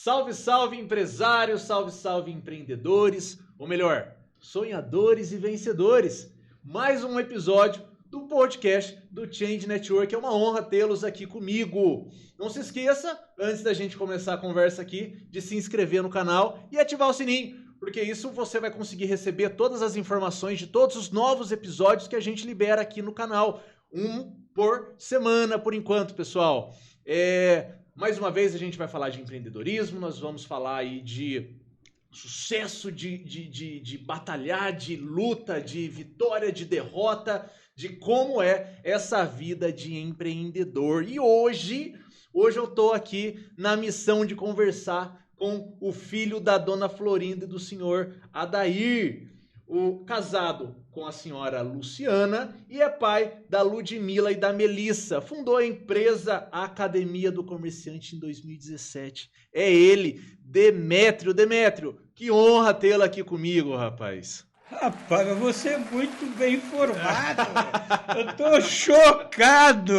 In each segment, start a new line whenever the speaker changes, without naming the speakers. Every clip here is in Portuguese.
Salve, salve empresários, salve, salve empreendedores, ou melhor, sonhadores e vencedores. Mais um episódio do podcast do Change Network. É uma honra tê-los aqui comigo. Não se esqueça, antes da gente começar a conversa aqui, de se inscrever no canal e ativar o sininho, porque isso você vai conseguir receber todas as informações de todos os novos episódios que a gente libera aqui no canal. Um por semana, por enquanto, pessoal. Mais uma vez a gente vai falar de empreendedorismo, nós vamos falar aí de sucesso, de batalhar, de luta, de vitória, de derrota, de como é essa vida de empreendedor. E hoje eu tô aqui na missão de conversar com o filho da dona Florinda e do senhor Adair, o casado com a senhora Luciana e é pai da Ludmila e da Melissa. Fundou a empresa Academia do Comerciante em 2017. É ele, Demétrio. Demétrio, que honra tê-lo aqui comigo, rapaz.
Rapaz, você é muito bem informado. Eu tô chocado.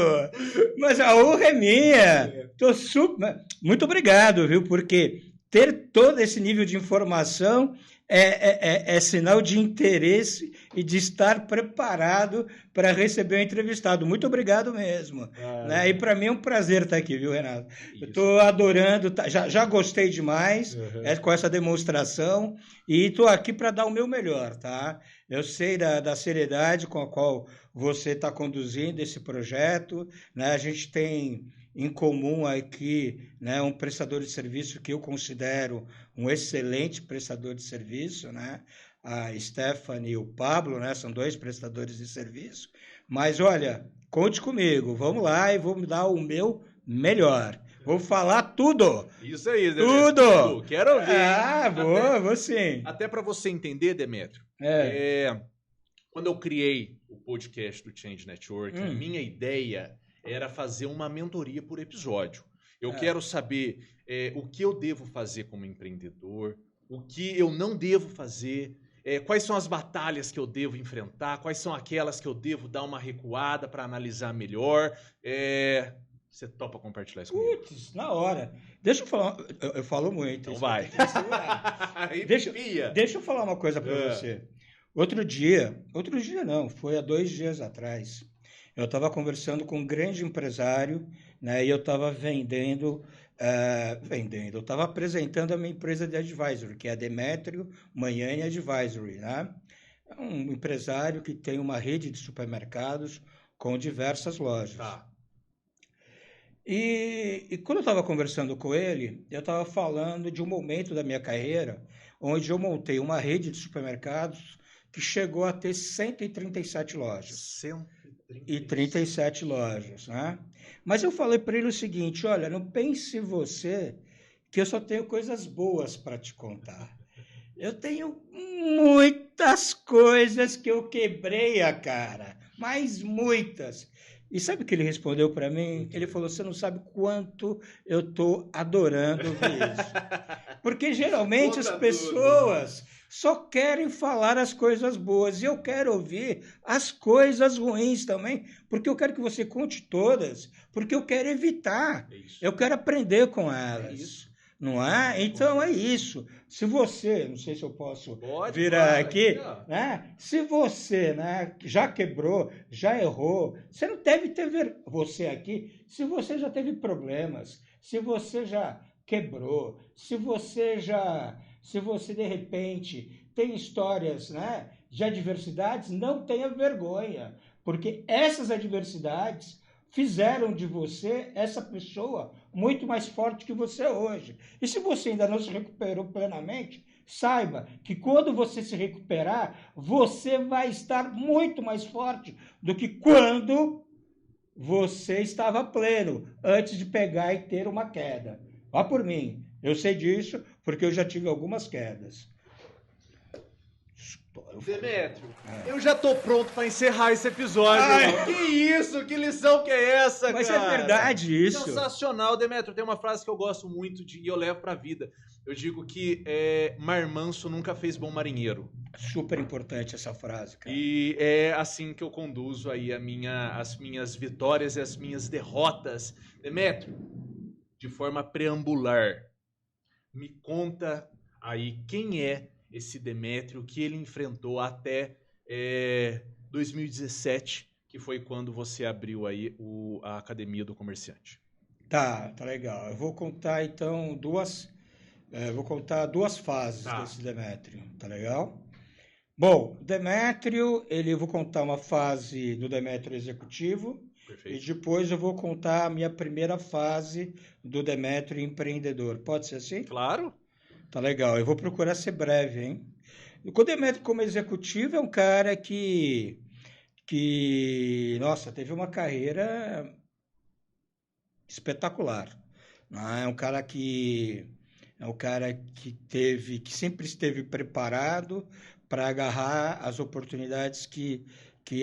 Mas a honra é minha. Tô super... Muito obrigado, viu? Porque ter todo esse nível de informação é sinal de interesse e de estar preparado para receber o entrevistado. Muito obrigado mesmo. Né? E para mim é um prazer estar aqui, viu, Renato? Isso. Eu estou adorando, já gostei demais com essa demonstração e estou aqui para dar o meu melhor, tá? Eu sei da seriedade com a qual você está conduzindo esse projeto, né? A gente tem em comum aqui, né, um prestador de serviço que eu considero um excelente prestador de serviço, né? A Stephanie e o Pablo, né, são dois prestadores de serviço. Mas, olha, conte comigo, vamos lá e vamos dar o meu melhor. Vou falar tudo.
Isso aí,
Demetrio. Tudo.
Quero ouvir.
Vou sim.
Até para você entender, Demétrio, quando eu criei o podcast do Change Network, a minha ideia era fazer uma mentoria por episódio. Eu quero saber o que eu devo fazer como empreendedor, o que eu não devo fazer, quais são as batalhas que eu devo enfrentar, quais são aquelas que eu devo dar uma recuada para analisar melhor. Você topa compartilhar isso comigo?
Putz, na hora. Deixa eu falar... Eu falo muito.
Então vai.
Deixa eu falar uma coisa para você. Outro dia não, foi há 2 dias atrás. Eu estava conversando com um grande empresário, né, e eu estava eu estava apresentando a minha empresa de advisory, que é a Demétrio Manhã Advisory, né? É um empresário que tem uma rede de supermercados com diversas lojas.
Tá.
E quando eu estava conversando com ele, eu estava falando de um momento da minha carreira onde eu montei uma rede de supermercados que chegou a ter 137 lojas. 137 lojas, né? Mas eu falei para ele o seguinte, olha, não pense você que eu só tenho coisas boas para te contar. Eu tenho muitas coisas que eu quebrei a cara, mas muitas. E sabe o que ele respondeu para mim? Ele falou, você não sabe quanto eu estou adorando ver isso. Porque geralmente as pessoas só querem falar as coisas boas. E eu quero ouvir as coisas ruins também. Porque eu quero que você conte todas. Porque eu quero evitar. Eu quero aprender com elas. Não é? Então é isso. Se você, não sei se eu posso virar aqui, né? Se você, né, já quebrou, já errou, você não deve ter você aqui, se você já teve problemas, se você já quebrou, se você de repente tem histórias, né, de adversidades, não tenha vergonha, porque essas adversidades fizeram de você essa pessoa muito mais forte que você é hoje. E se você ainda não se recuperou plenamente, saiba que quando você se recuperar, você vai estar muito mais forte do que quando você estava pleno, antes de pegar e ter uma queda. Vá por mim, eu sei disso porque eu já tive algumas quedas.
Demétrio, eu já tô pronto pra encerrar esse episódio. Que isso? Que lição que é essa,
Mas
cara?
Mas é verdade isso.
Sensacional, Demétrio. Tem uma frase que eu gosto muito e eu levo pra vida. Eu digo que mar manso nunca fez bom marinheiro.
Super importante essa frase, cara.
E é assim que eu conduzo aí as minhas vitórias e as minhas derrotas. Demétrio, de forma preambular, Me conta aí quem é esse Demétrio, que ele enfrentou até 2017, que foi quando você abriu aí a Academia do Comerciante.
Tá legal. Eu vou contar então duas fases desse Demétrio, tá legal? Bom, Demétrio, eu vou contar uma fase do Demétrio executivo. Perfeito. E depois eu vou contar a minha primeira fase do Demétrio empreendedor. Pode ser assim?
Claro.
Tá legal. Eu vou procurar ser breve, hein? O Demétrio como executivo é um cara que nossa, teve uma carreira espetacular. É um cara que sempre esteve preparado para agarrar as oportunidades que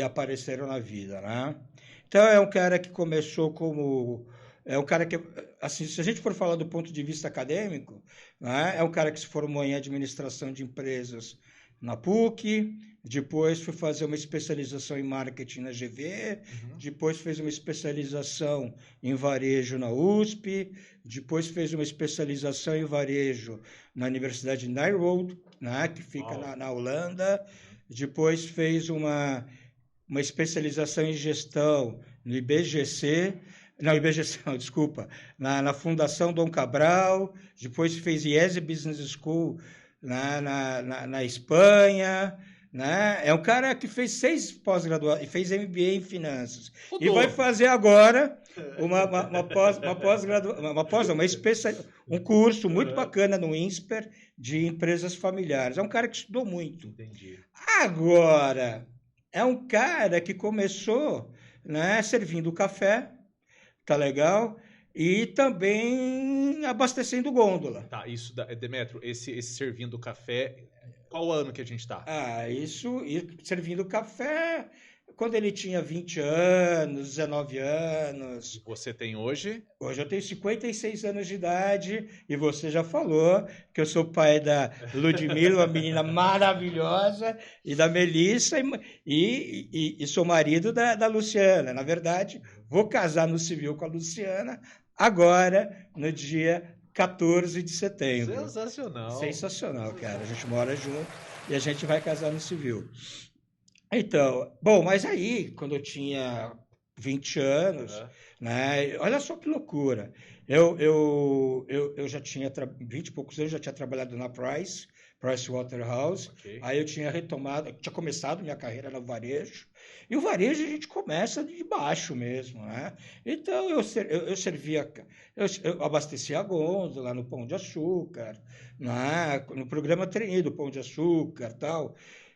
apareceram na vida, né? Então é um cara que começou é um cara que, assim, se a gente for falar do ponto de vista acadêmico, né, é um cara que se formou em administração de empresas na PUC, depois foi fazer uma especialização em marketing na GV, depois fez uma especialização em varejo na USP, depois fez uma especialização em varejo na Universidade de Nijrode, né, que fica na Holanda, depois fez uma especialização em gestão no IBGC, não, desculpa, na Fundação Dom Cabral, depois fez IESE Business School na Espanha, né? É um cara que fez 6 pós-graduações e fez MBA em finanças. E vai fazer agora um curso muito bacana no INSPER de empresas familiares. É um cara que estudou muito.
Entendi.
Agora, é um cara que começou, né, servindo café, tá legal? E também abastecendo gôndola.
Tá, isso, Demétrio, esse servindo café, qual ano que a gente tá?
Isso, servindo café quando ele tinha 20 anos, 19 anos.
E você tem hoje?
Hoje eu tenho 56 anos de idade e você já falou que eu sou pai da Ludmila, uma menina maravilhosa, e da Melissa, e sou marido da Luciana. Na verdade, vou casar no civil com a Luciana agora, no dia 14 de setembro.
Sensacional.
Sensacional, cara. A gente mora junto e a gente vai casar no civil. Então, bom, mas aí, quando eu tinha 20 anos, né, olha só que loucura. Eu já tinha 20 e poucos anos, já tinha trabalhado na Price Waterhouse. Okay. Aí eu tinha começado minha carreira no varejo. E o varejo a gente começa de baixo mesmo, né? Então eu abastecia a gôndola no Pão de Açúcar, né? No programa trainee do Pão de Açúcar, tal.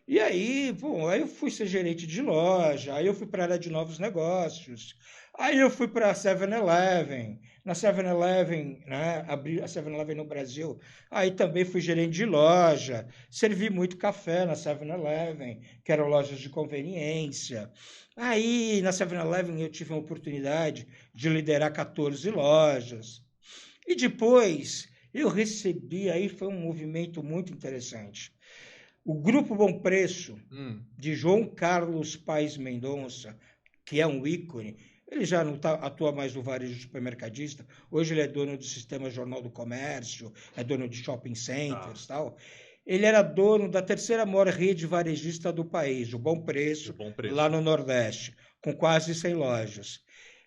E aí, aí eu fui ser gerente de loja, aí eu fui para a área de novos negócios, aí eu fui para a 7-Eleven, na 7-Eleven, né, abri a 7-Eleven no Brasil, aí também fui gerente de loja, servi muito café na 7-Eleven, que eram lojas de conveniência. Aí, na 7-Eleven, eu tive a oportunidade de liderar 14 lojas. E depois, eu recebi, aí foi um movimento muito interessante. O Grupo Bom Preço, de João Carlos Paes Mendonça, que é um ícone, ele já não atua mais no varejo supermercadista, hoje ele é dono do Sistema Jornal do Comércio, é dono de shopping centers e tal. Ele era dono da terceira maior rede varejista do país, o Bom Preço, lá no Nordeste, com quase 100 lojas.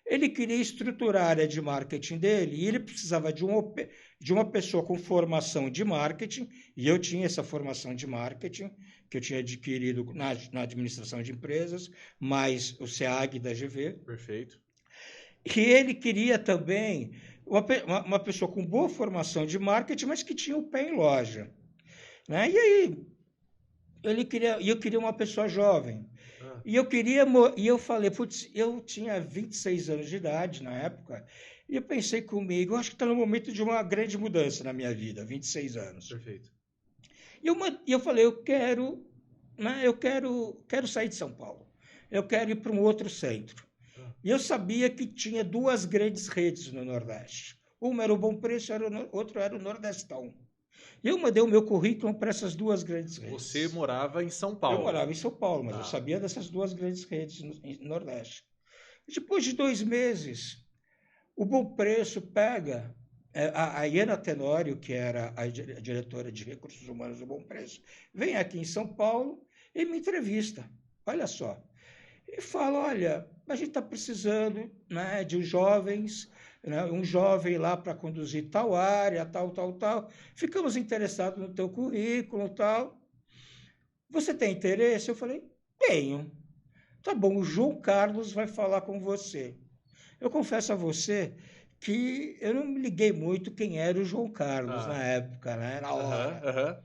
Ele queria estruturar a área de marketing dele e ele precisava de uma pessoa com formação de marketing, e eu tinha essa formação de marketing, que eu tinha adquirido na administração de empresas, mais o SEAG da GV.
Perfeito.
E ele queria também uma pessoa com boa formação de marketing, mas que tinha o pé em loja. Né? E aí, eu queria uma pessoa jovem. E eu falei, putz, eu tinha 26 anos de idade na época, e eu pensei comigo, eu acho que está no momento de uma grande mudança na minha vida, 26 anos.
Perfeito.
E eu falei, eu quero sair de São Paulo, eu quero ir para um outro centro. E eu sabia que tinha 2 grandes redes no Nordeste. Uma era o Bom Preço, outro era o Nordestão. Eu mandei o meu currículo para essas 2 grandes redes.
Você morava em São Paulo?
Eu morava em São Paulo, mas eu sabia dessas 2 grandes redes no Nordeste. Depois de 2 meses, o Bom Preço pega A Iana Tenório, que era a diretora de recursos humanos do Bom Preço, vem aqui em São Paulo e me entrevista. Olha só. E fala, olha, a gente está precisando, né, de jovens, né, um jovem lá para conduzir tal área, tal. Ficamos interessados no teu currículo, tal. Você tem interesse? Eu falei, tenho. Tá bom, o João Carlos vai falar com você. Eu confesso a você que eu não me liguei muito quem era o João Carlos na época, né? Na hora.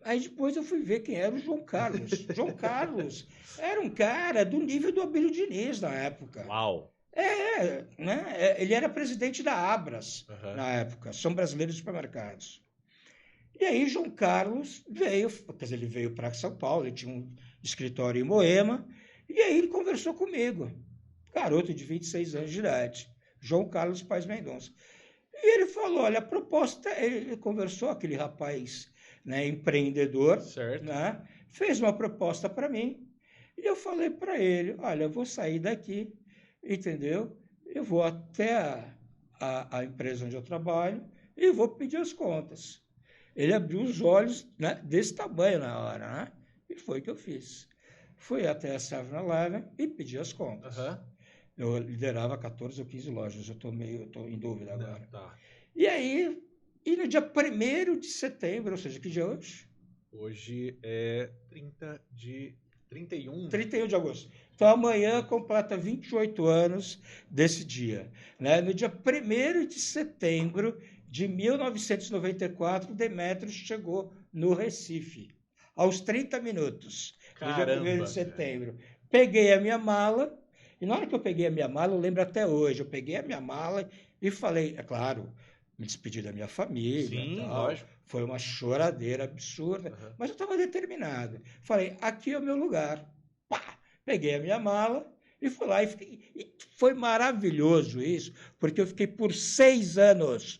Aí depois eu fui ver quem era o João Carlos. João Carlos era um cara do nível do Abílio Diniz na época.
Uau!
Né? Ele era presidente da Abras na época, Ação Brasileira de Supermercados. E aí João Carlos veio, quer dizer, ele veio para São Paulo, ele tinha um escritório em Moema, e aí ele conversou comigo, garoto de 26 anos de idade, João Carlos Paes Mendonça. E ele falou, olha, a proposta, ele conversou, aquele rapaz, né, empreendedor, né, fez uma proposta para mim, e eu falei para ele, olha, eu vou sair daqui, entendeu? Eu vou até a empresa onde eu trabalho e vou pedir as contas. Ele abriu os olhos, né, desse tamanho na hora, né? E foi o que eu fiz. Fui até a 7-Eleven e pedi as contas. Eu liderava 14 ou 15 lojas, eu estou em dúvida agora. E aí, no dia 1º de setembro, ou seja, que dia é hoje?
Hoje é 31
de agosto. Então, amanhã completa 28 anos desse dia. Né? No dia 1º de setembro de 1994, Demetrios chegou no Recife, aos 30 minutos, no dia 1º de setembro. Peguei a minha mala, e na hora que eu peguei a minha mala, eu lembro até hoje, eu peguei a minha mala e falei, é claro, me despedi da minha família.
Sim,
tal.
lógico.
Foi uma choradeira absurda, mas eu estava determinado. Falei, aqui é o meu lugar. Pá! Peguei a minha mala e fui lá. E foi maravilhoso isso, porque eu fiquei por 6 anos,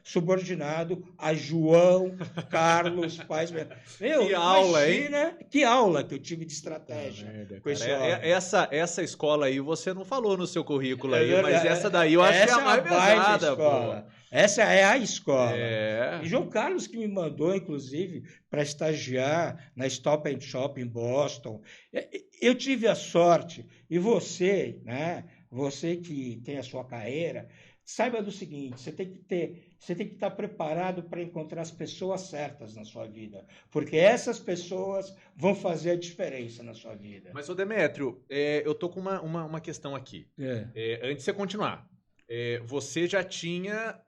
subordinado a João Carlos Paes Mendonça.
Que aula, hein?
Que aula que eu tive de estratégia com esse homem.
Essa escola aí você não falou no seu currículo aí, mas essa daí eu acho que é a mais pesada, pô.
Essa é a escola. E João Carlos que me mandou, inclusive, para estagiar na Stop and Shop em Boston. Eu tive a sorte, e você, né? Você que tem a sua carreira, saiba do seguinte, você tem que estar preparado para encontrar as pessoas certas na sua vida, porque essas pessoas vão fazer a diferença na sua vida.
Mas, ô Demétrio, eu tô com uma questão aqui. Antes de você continuar, você já tinha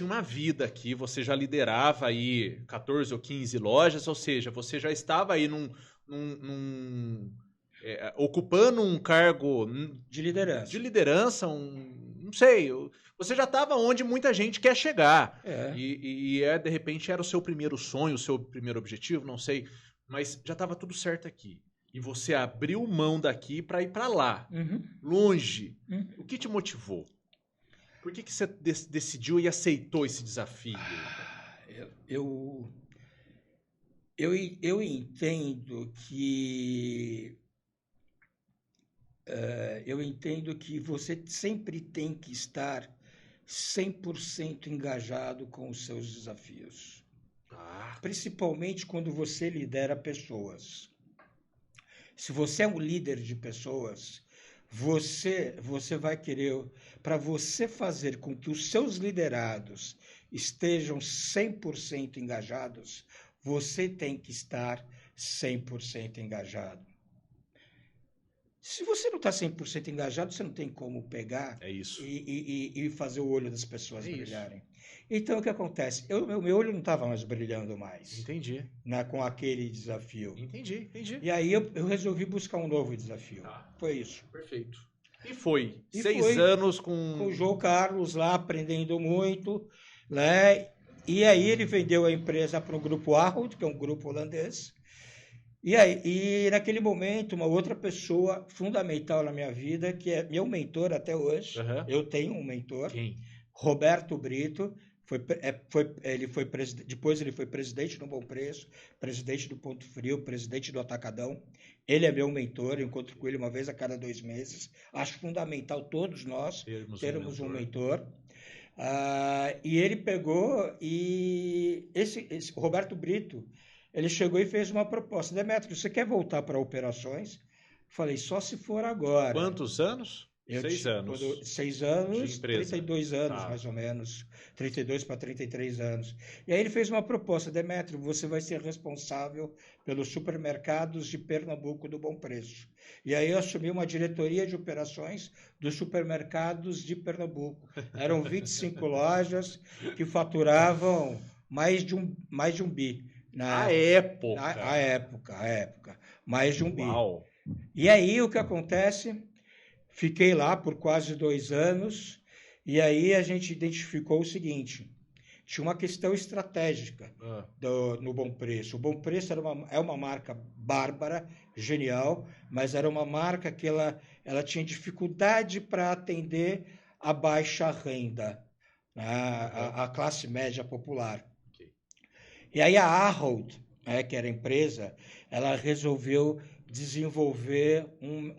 uma vida aqui, você já liderava aí 14 ou 15 lojas, ou seja, você já estava aí ocupando um cargo
de liderança,
não sei, você já estava onde muita gente quer chegar. E de repente era o seu primeiro sonho, o seu primeiro objetivo, não sei, mas já estava tudo certo aqui. E você abriu mão daqui para ir para lá, longe. O que te motivou? Por que você decidiu e aceitou esse desafio?
Eu entendo que você sempre tem que estar 100% engajado com os seus desafios. Principalmente quando você lidera pessoas. Se você é um líder de pessoas, você vai querer, para você fazer com que os seus liderados estejam 100% engajados, você tem que estar 100% engajado. Se você não está 100% engajado, você não tem como pegar e fazer o olho das pessoas brilharem. Então, o que acontece? Meu olho não estava mais brilhando mais.
Entendi.
Com aquele desafio.
Entendi.
E aí eu resolvi buscar um novo desafio. Foi isso.
Perfeito. E foi. 6 anos com
o João Carlos lá, aprendendo muito, né? E aí ele vendeu a empresa para o grupo Ahold, que é um grupo holandês. E naquele momento, uma outra pessoa fundamental na minha vida, que é meu mentor até hoje, eu tenho um mentor,
Quem?
Roberto Brito, Depois ele foi presidente do Bom Preço, presidente do Ponto Frio, presidente do Atacadão. Ele é meu mentor, eu encontro com ele uma vez a cada 2 meses. Acho fundamental todos nós termos um mentor. E ele pegou e o Roberto Brito, ele chegou e fez uma proposta. Demétrio, você quer voltar para operações? Falei, só se for agora.
Quantos anos? 6 anos.
6 anos, 32 anos, mais ou menos. 32 para 33 anos. E aí ele fez uma proposta, Demétrio, você vai ser responsável pelos supermercados de Pernambuco do Bom Preço. E aí eu assumi uma diretoria de operações dos supermercados de Pernambuco. Eram 25 lojas que faturavam mais de um bi.
Na época.
A época. Mais de um bi.
Uau.
E aí o que acontece? Fiquei lá por quase 2 anos e aí a gente identificou o seguinte, tinha uma questão estratégica no Bom Preço. O Bom Preço é uma marca bárbara, genial, mas era uma marca que ela tinha dificuldade para atender a baixa renda, a classe média popular. Okay. E aí a Ahold, que era a empresa, ela resolveu desenvolver um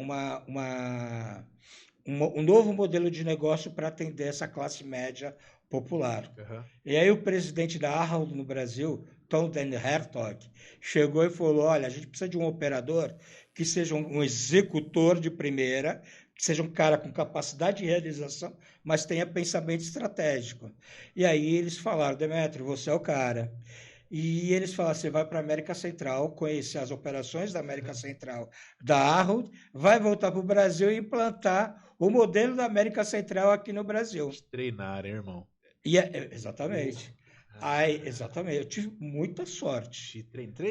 novo modelo de negócio para atender essa classe média popular. Uhum. E aí o presidente da Ahold no Brasil, Tom Den Hertog, chegou e falou, olha, a gente precisa de um operador que seja um executor de primeira, que seja um cara com capacidade de realização, mas tenha pensamento estratégico. E aí eles falaram, Demétrio, você é o cara. E eles falaram, você vai para a América Central, conhecer as operações da América Central da Ahold, vai voltar para o Brasil e implantar o modelo da América Central aqui no Brasil.
Treinar, hein, irmão?
Exatamente. Exatamente. Eu tive muita sorte.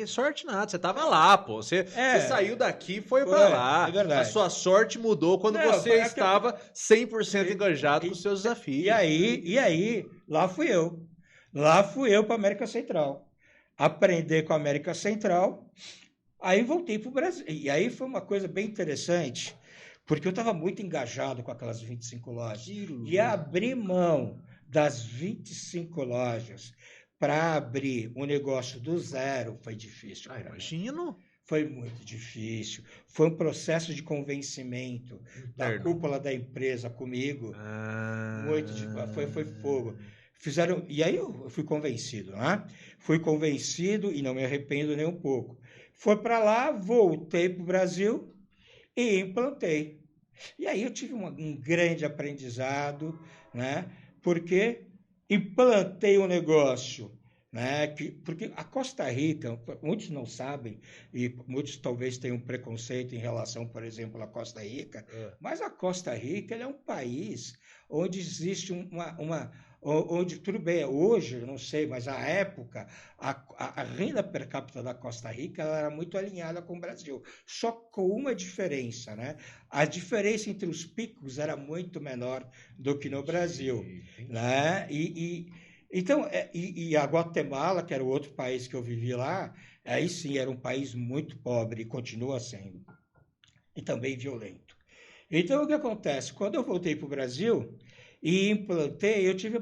Sorte nada, você estava lá, pô. Você saiu daqui e foi para lá.
É verdade.
A sua sorte mudou quando você estava 100% engajado com os seus desafios.
E aí, lá fui eu. Lá fui eu para a América Central. Aprender com a América Central, aí voltei para o Brasil. E aí foi uma coisa bem interessante, porque eu estava muito engajado com aquelas 25 lojas. E abrir mão das 25 lojas para abrir um negócio do zero foi difícil.
Imagino.
Foi muito difícil. Foi um processo de convencimento da cúpula da empresa comigo. Muito difícil. Foi fogo. E aí eu fui convencido, né? Fui convencido e não me arrependo nem um pouco. Foi para lá, voltei para o Brasil e implantei. E aí eu tive um grande aprendizado, né? Porque implantei um negócio, né? Porque a Costa Rica, muitos não sabem, e muitos talvez tenham preconceito em relação, por exemplo, à Costa Rica, mas a Costa Rica é um país onde existe onde, tudo bem, hoje, eu não sei, mas à época, a renda per capita da Costa Rica ela era muito alinhada com o Brasil, só com uma diferença, né? A diferença entre os picos era muito menor do que no Brasil, né? Então, a Guatemala, que era o outro país que eu vivi lá, aí sim era um país muito pobre e continua sendo, e também violento. Então, o que acontece? Quando eu voltei para o Brasil e implantei, eu tive,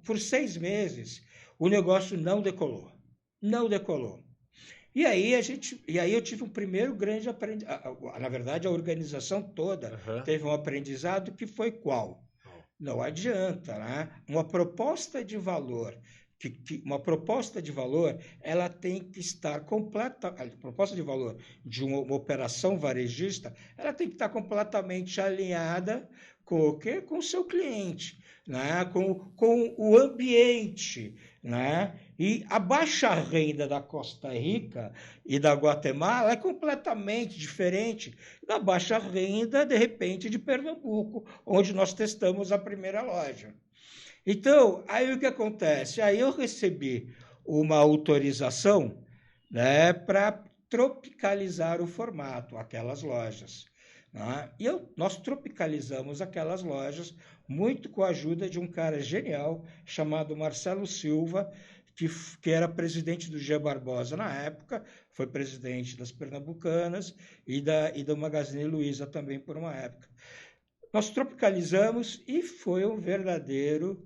por 6 meses, o negócio não decolou. Não decolou. E aí eu tive um primeiro grande aprendizado. Na verdade, a organização toda teve um aprendizado que foi qual? Não adianta, né? Uma proposta de valor, ela tem que estar completa. A proposta de valor de uma operação varejista, ela tem que estar completamente alinhada com o quê? Com o seu cliente, né? com o ambiente, né? E a baixa renda da Costa Rica e da Guatemala é completamente diferente da baixa renda, de repente, de Pernambuco, onde nós testamos a primeira loja. Então, aí o que acontece? Aí eu recebi uma autorização, né, para tropicalizar o formato, aquelas lojas. Né? E nós tropicalizamos aquelas lojas muito com a ajuda de um cara genial chamado Marcelo Silva, que era presidente do G. Barbosa na época, foi presidente das Pernambucanas e da Magazine Luiza também por uma época. Nós tropicalizamos e foi um verdadeiro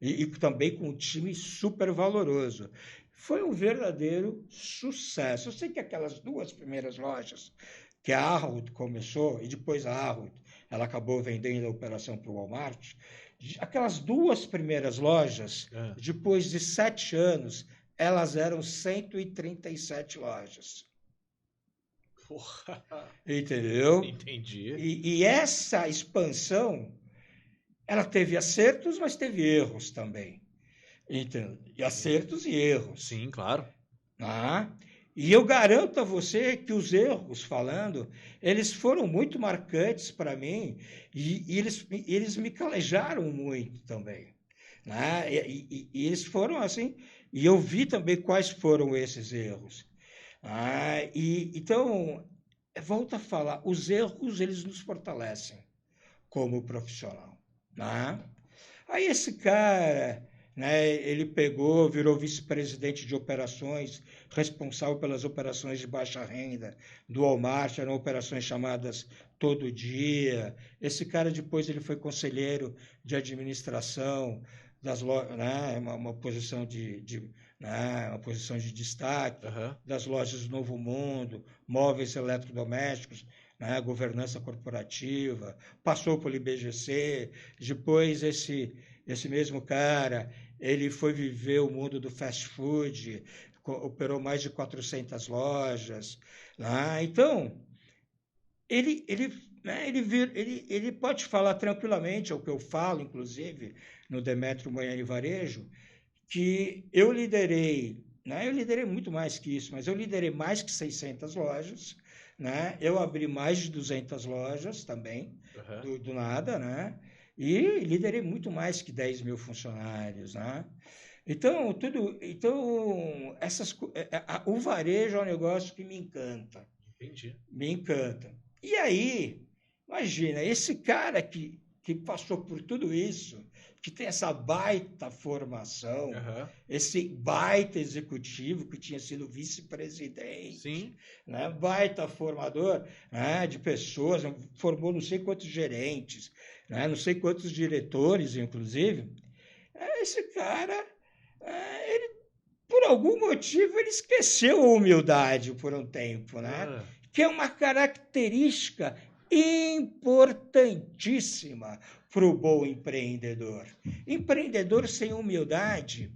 e também com um time super valoroso. Foi um verdadeiro sucesso. Eu sei que aquelas 2 primeiras lojas que a Arrow começou, e depois a Arrow ela acabou vendendo a operação para o Walmart, aquelas 2 primeiras lojas, depois de 7 anos, elas eram 137 lojas.
Porra.
Entendeu?
Entendi.
E essa expansão, ela teve acertos, mas teve erros também. Entendeu? E acertos e erros.
Sim, claro.
E eu garanto a você que os erros, eles foram muito marcantes para mim e eles me calejaram muito também. E eles foram assim, e eu vi também quais foram esses erros. Então, volto a falar, os erros eles nos fortalecem como profissional. Aí esse cara, ele virou vice-presidente de operações, responsável pelas operações de baixa renda do Walmart, eram operações chamadas Todo Dia. Esse cara depois ele foi conselheiro de administração das lojas, uma posição uma posição de destaque das lojas do Novo Mundo, móveis eletrodomésticos, governança corporativa, passou pelo IBGC, depois esse mesmo cara, ele foi viver o mundo do fast food, operou mais de 400 lojas. Então, ele pode falar tranquilamente, é o que eu falo, inclusive, no Demetrio Manhani Varejo, que eu liderei muito mais que isso, mas eu liderei mais que 600 lojas, eu abri mais de 200 lojas também, do nada, e liderei muito mais que 10 mil funcionários. Então, o varejo é um negócio que me encanta.
Entendi.
Me encanta. E aí, imagina, esse cara que passou por tudo isso, que tem essa baita formação, esse baita executivo que tinha sido vice-presidente, baita formador de pessoas, formou não sei quantos gerentes, não sei quantos diretores, inclusive. Esse cara, por algum motivo, ele esqueceu a humildade por um tempo, que é uma característica importantíssima para o bom empreendedor. Empreendedor sem humildade,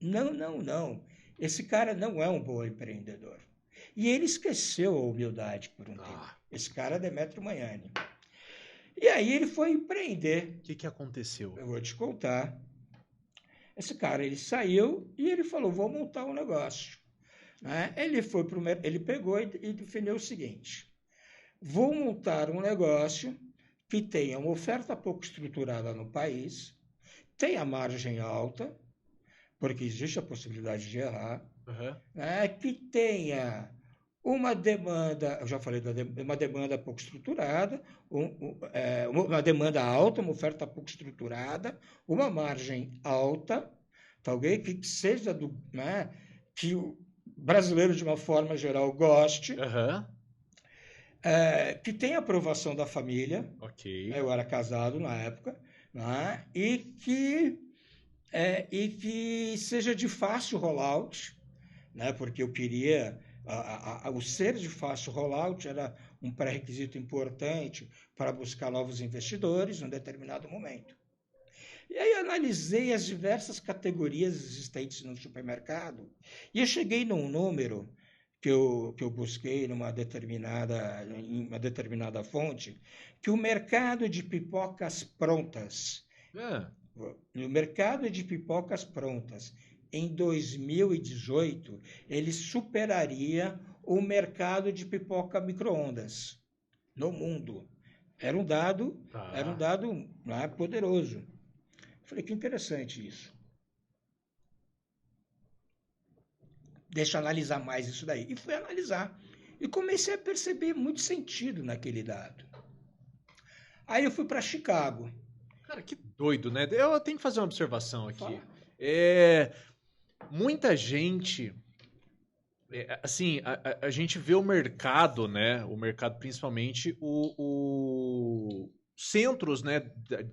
não. Esse cara não é um bom empreendedor. E ele esqueceu a humildade por um tempo. Esse cara é Demetrio Manhani. E aí ele foi empreender.
O que aconteceu?
Eu vou te contar. Esse cara, ele saiu e ele falou, vou montar um negócio. Ele pegou e definiu o seguinte, vou montar um negócio que tenha uma oferta pouco estruturada no país, tenha margem alta, porque existe a possibilidade de errar, que tenha uma demanda, eu já falei uma demanda pouco estruturada, uma demanda alta, uma oferta pouco estruturada, uma margem alta, talvez que seja que o brasileiro, de uma forma geral, goste, que tenha aprovação da família, eu era casado na época, e que seja de fácil rollout, porque eu queria... o ser de fácil rollout era um pré-requisito importante para buscar novos investidores em um determinado momento. E aí eu analisei as diversas categorias existentes no supermercado e eu cheguei num número que eu busquei em uma determinada fonte, que o mercado de pipocas prontas, em 2018, ele superaria o mercado de pipoca micro-ondas no mundo. Era um dado poderoso. Falei, que interessante isso. Deixa eu analisar mais isso daí. E fui analisar. E comecei a perceber muito sentido naquele dado. Aí eu fui para Chicago.
Cara, que doido, né? Eu tenho que fazer uma observação aqui. Muita gente... assim, a gente vê o mercado, né? O mercado, principalmente, os centros, né,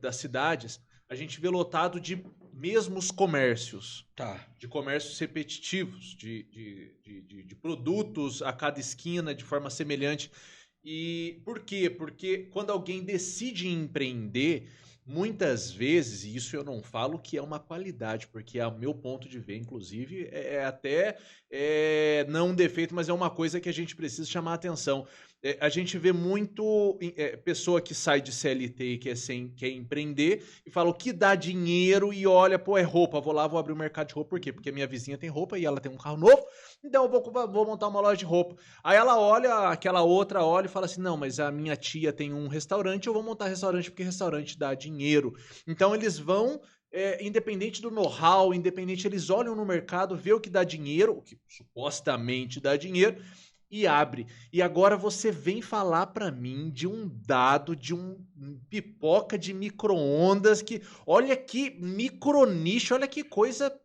das cidades, a gente vê lotado de mesmos comércios.
Tá.
De comércios repetitivos, de produtos a cada esquina de forma semelhante. E por quê? Porque quando alguém decide empreender, muitas vezes, e isso eu não falo que é uma qualidade, porque é o meu ponto de ver, inclusive, até não um defeito, mas é uma coisa que a gente precisa chamar a atenção. A gente vê muito pessoa que sai de CLT e quer empreender e fala o que dá dinheiro e olha, pô, é roupa, vou abrir um mercado de roupa, por quê? Porque minha vizinha tem roupa e ela tem um carro novo, então eu vou montar uma loja de roupa. Aí ela olha, aquela outra olha e fala assim, não, mas a minha tia tem um restaurante, eu vou montar restaurante porque restaurante dá dinheiro. Então eles vão... independente do know-how, eles olham no mercado, vê o que dá dinheiro, o que supostamente dá dinheiro, e abre. E agora você vem falar para mim de um dado, de um pipoca de micro-ondas, que olha que micronicho, olha que coisa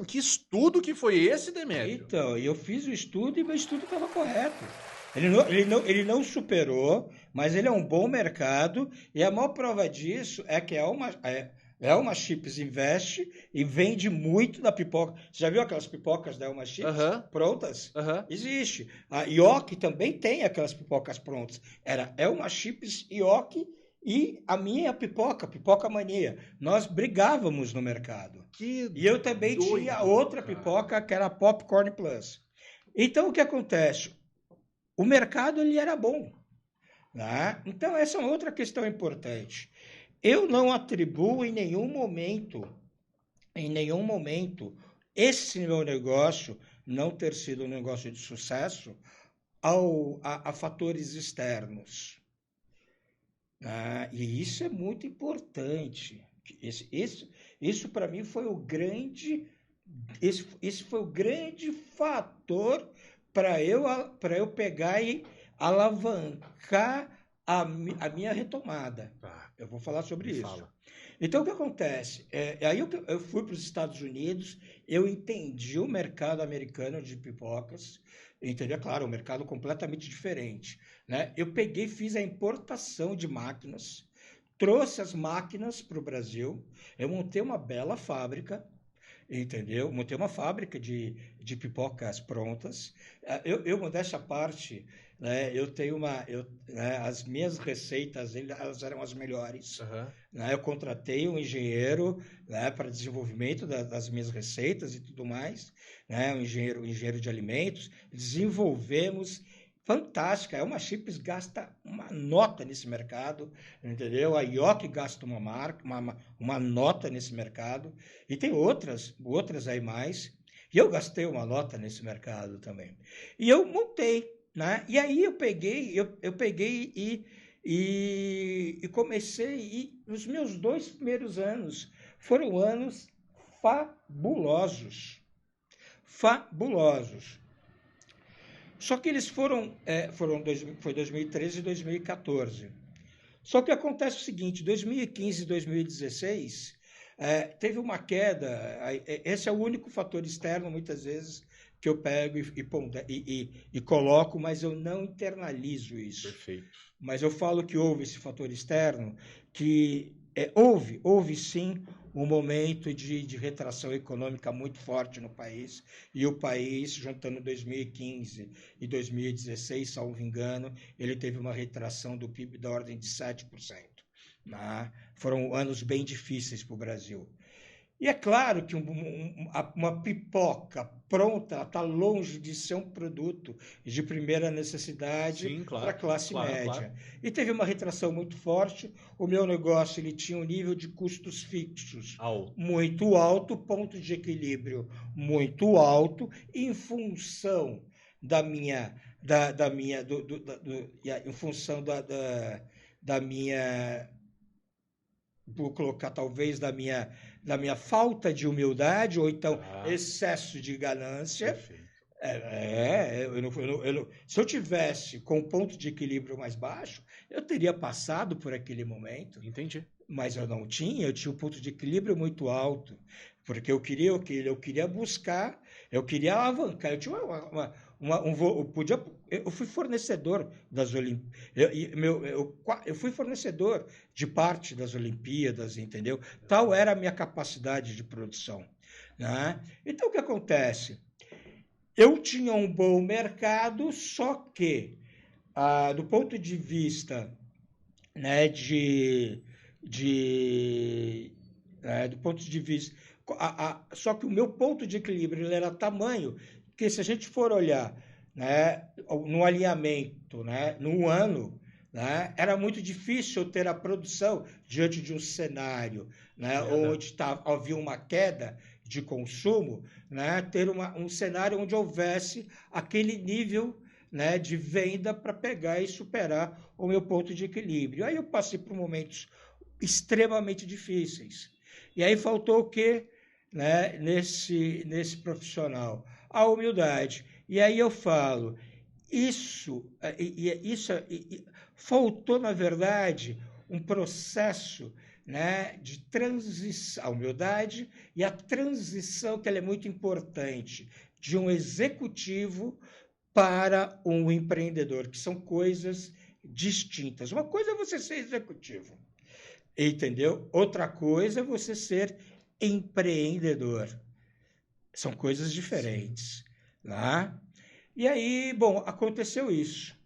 que estudo que foi esse, Demétrio?
Então, eu fiz o estudo e meu estudo estava correto. Ele não superou, mas ele é um bom mercado e a maior prova disso é que Elma Chips investe e vende muito da pipoca. Você já viu aquelas pipocas da Elma Chips prontas? Existe. A Yoki também tem aquelas pipocas prontas. Era Elma Chips, Yoki e a minha Pipoca Mania. Nós brigávamos no mercado. E eu também tinha outra pipoca que era a Popcorn Plus. Então, o que acontece? O mercado ele era bom. Né? Então, essa é uma outra questão importante. Eu não atribuo em nenhum momento, esse meu negócio não ter sido um negócio de sucesso a fatores externos. E isso é muito importante. Isso para mim foi o grande... Esse foi o grande fator para eu pegar e alavancar a minha retomada. Eu vou falar sobre isso. Fala. Então, o que acontece? Aí eu fui para os Estados Unidos, eu entendi o mercado americano de pipocas, entendi, claro, um mercado completamente diferente. Né? Eu fiz a importação de máquinas, trouxe as máquinas para o Brasil, eu montei uma bela fábrica, entendeu? Montei uma fábrica de pipocas prontas. Eu modéstia à parte, né? Eu tenho as minhas receitas, elas eram as melhores. Né? Eu contratei um engenheiro, né, para desenvolvimento das minhas receitas e tudo mais, né? Um engenheiro de alimentos. Desenvolvemos. Fantástica, a Elma Chips gasta uma nota nesse mercado, entendeu? A Yoki gasta uma nota nesse mercado, e tem outras aí mais, e eu gastei uma nota nesse mercado também. E eu montei, né? E aí eu peguei e comecei, e os meus 2 primeiros anos foram anos fabulosos. Só que eles foi 2013 e 2014. Só que acontece o seguinte, 2015 e 2016, teve uma queda, esse é o único fator externo, muitas vezes, que eu pego e coloco, mas eu não internalizo isso.
Perfeito.
Mas eu falo que houve esse fator externo, que houve sim um momento de retração econômica muito forte no país, e o país, juntando 2015 e 2016, salvo engano, ele teve uma retração do PIB da ordem de 7%. Né? Foram anos bem difíceis para o Brasil. E é claro que uma pipoca pronta está longe de ser um produto de primeira necessidade para a classe média. Claro. E teve uma retração muito forte. O meu negócio ele tinha um nível de custos fixos muito alto, ponto de equilíbrio muito alto, em função vou colocar talvez da minha falta de humildade, ou então excesso de ganância.
Perfeito.
Se eu tivesse com um ponto de equilíbrio mais baixo, eu teria passado por aquele momento.
Entendi.
Mas eu não tinha, eu tinha um ponto de equilíbrio muito alto, porque eu queria buscar, eu queria alavancar, eu tinha eu fui fornecedor das Olimpíadas. Eu fui fornecedor de parte das Olimpíadas, entendeu? Tal era a minha capacidade de produção, né? Então, o que acontece? Eu tinha um bom mercado, só que, do ponto de vista, né, do ponto de vista, só que o meu ponto de equilíbrio ele era tamanho que, se a gente for olhar, né, no alinhamento, né, no ano, né, era muito difícil ter a produção diante de um cenário, né, onde havia uma queda de consumo, né, ter um cenário onde houvesse aquele nível, né, de venda para pegar e superar o meu ponto de equilíbrio. Aí eu passei por momentos extremamente difíceis. E aí faltou o quê, né, nesse profissional? A humildade. E aí eu falo, faltou, na verdade, um processo, né, de transição, a humildade e a transição, que ela é muito importante, de um executivo para um empreendedor, que são coisas distintas. Uma coisa é você ser executivo, entendeu? Outra coisa é você ser empreendedor. São coisas diferentes, né? E aí, bom, aconteceu isso.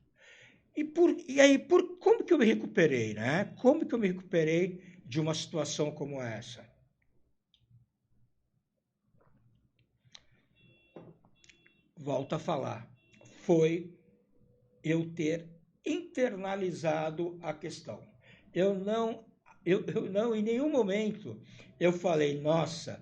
Como que eu me recuperei, né? Como que eu me recuperei de uma situação como essa? Volto a falar. Foi eu ter internalizado a questão. Eu não, em nenhum momento, eu falei, nossa,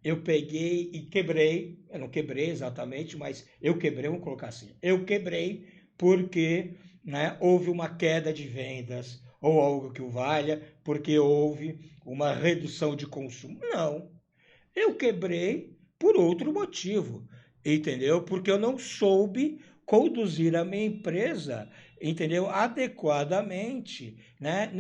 eu peguei e quebrei. Eu não quebrei exatamente, mas eu quebrei, vamos colocar assim. Eu quebrei porque, né, houve uma queda de vendas ou algo que o valha, porque houve uma redução de consumo. Não. Eu quebrei por outro motivo, entendeu? Porque eu não soube conduzir a minha empresa, entendeu? Adequadamente, né?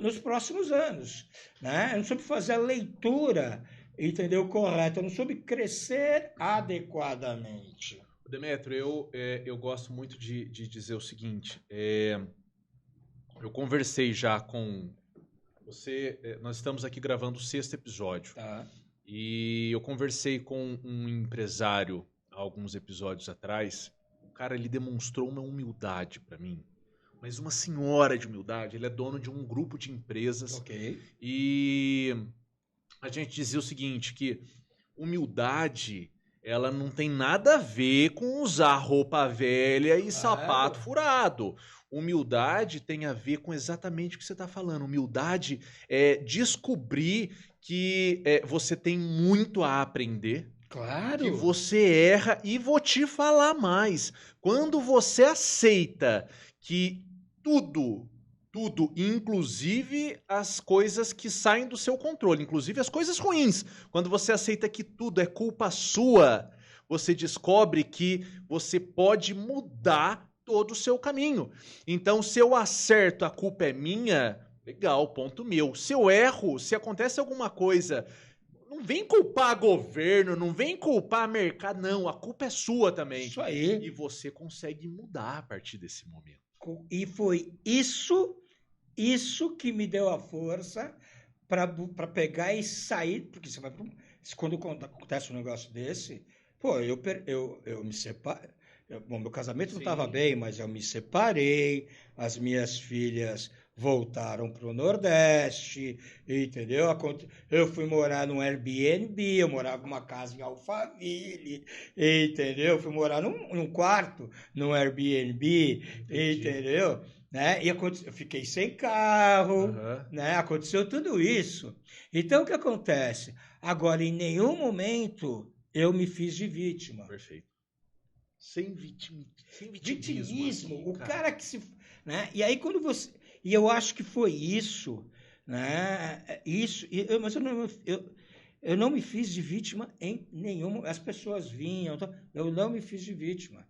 Nos próximos anos, né? Eu não soube fazer a leitura, entendeu? Correta, eu não soube crescer adequadamente.
Demetrio, eu gosto muito de dizer o seguinte, eu conversei já com você, nós estamos aqui gravando o 6º episódio,
Tá.
E eu conversei com um empresário há alguns episódios atrás. O cara, ele demonstrou uma humildade para mim, mas uma senhora de humildade. Ele é dono de um grupo de empresas.
Ok.
E a gente dizia o seguinte, que humildade, ela não tem nada a ver com usar roupa velha e sapato furado. Humildade tem a ver com exatamente o que você está falando. Humildade é descobrir que você tem muito a aprender.
Claro.
Que você erra, e vou te falar mais. Quando você aceita que tudo, inclusive as coisas que saem do seu controle, inclusive as coisas ruins, quando você aceita que tudo é culpa sua, você descobre que você pode mudar todo o seu caminho. Então, se eu acerto, a culpa é minha, legal, ponto meu. Se eu erro, se acontece alguma coisa, não vem culpar governo, não vem culpar mercado, não, a culpa é sua também.
Isso aí.
E você consegue mudar a partir desse momento.
E foi isso que me deu a força para pegar e sair, porque você vai quando acontece um negócio desse, pô, eu me separo. Bom, meu casamento não estava bem, mas eu me separei, as minhas filhas voltaram para o Nordeste, entendeu? Eu fui morar num Airbnb, eu morava numa casa em Alphaville, entendeu? Eu fui morar num quarto num Airbnb, entendeu? Né? E eu fiquei sem carro, né? Aconteceu tudo isso. Então, o que acontece? Agora, em nenhum momento eu me fiz de vítima.
Perfeito. Sem vitimismo.
Vitimismo, o cara que se... Né? E aí, quando você... E eu acho que foi isso, né? Mas eu não me fiz de vítima em nenhum... As pessoas vinham, eu não me fiz de vítima,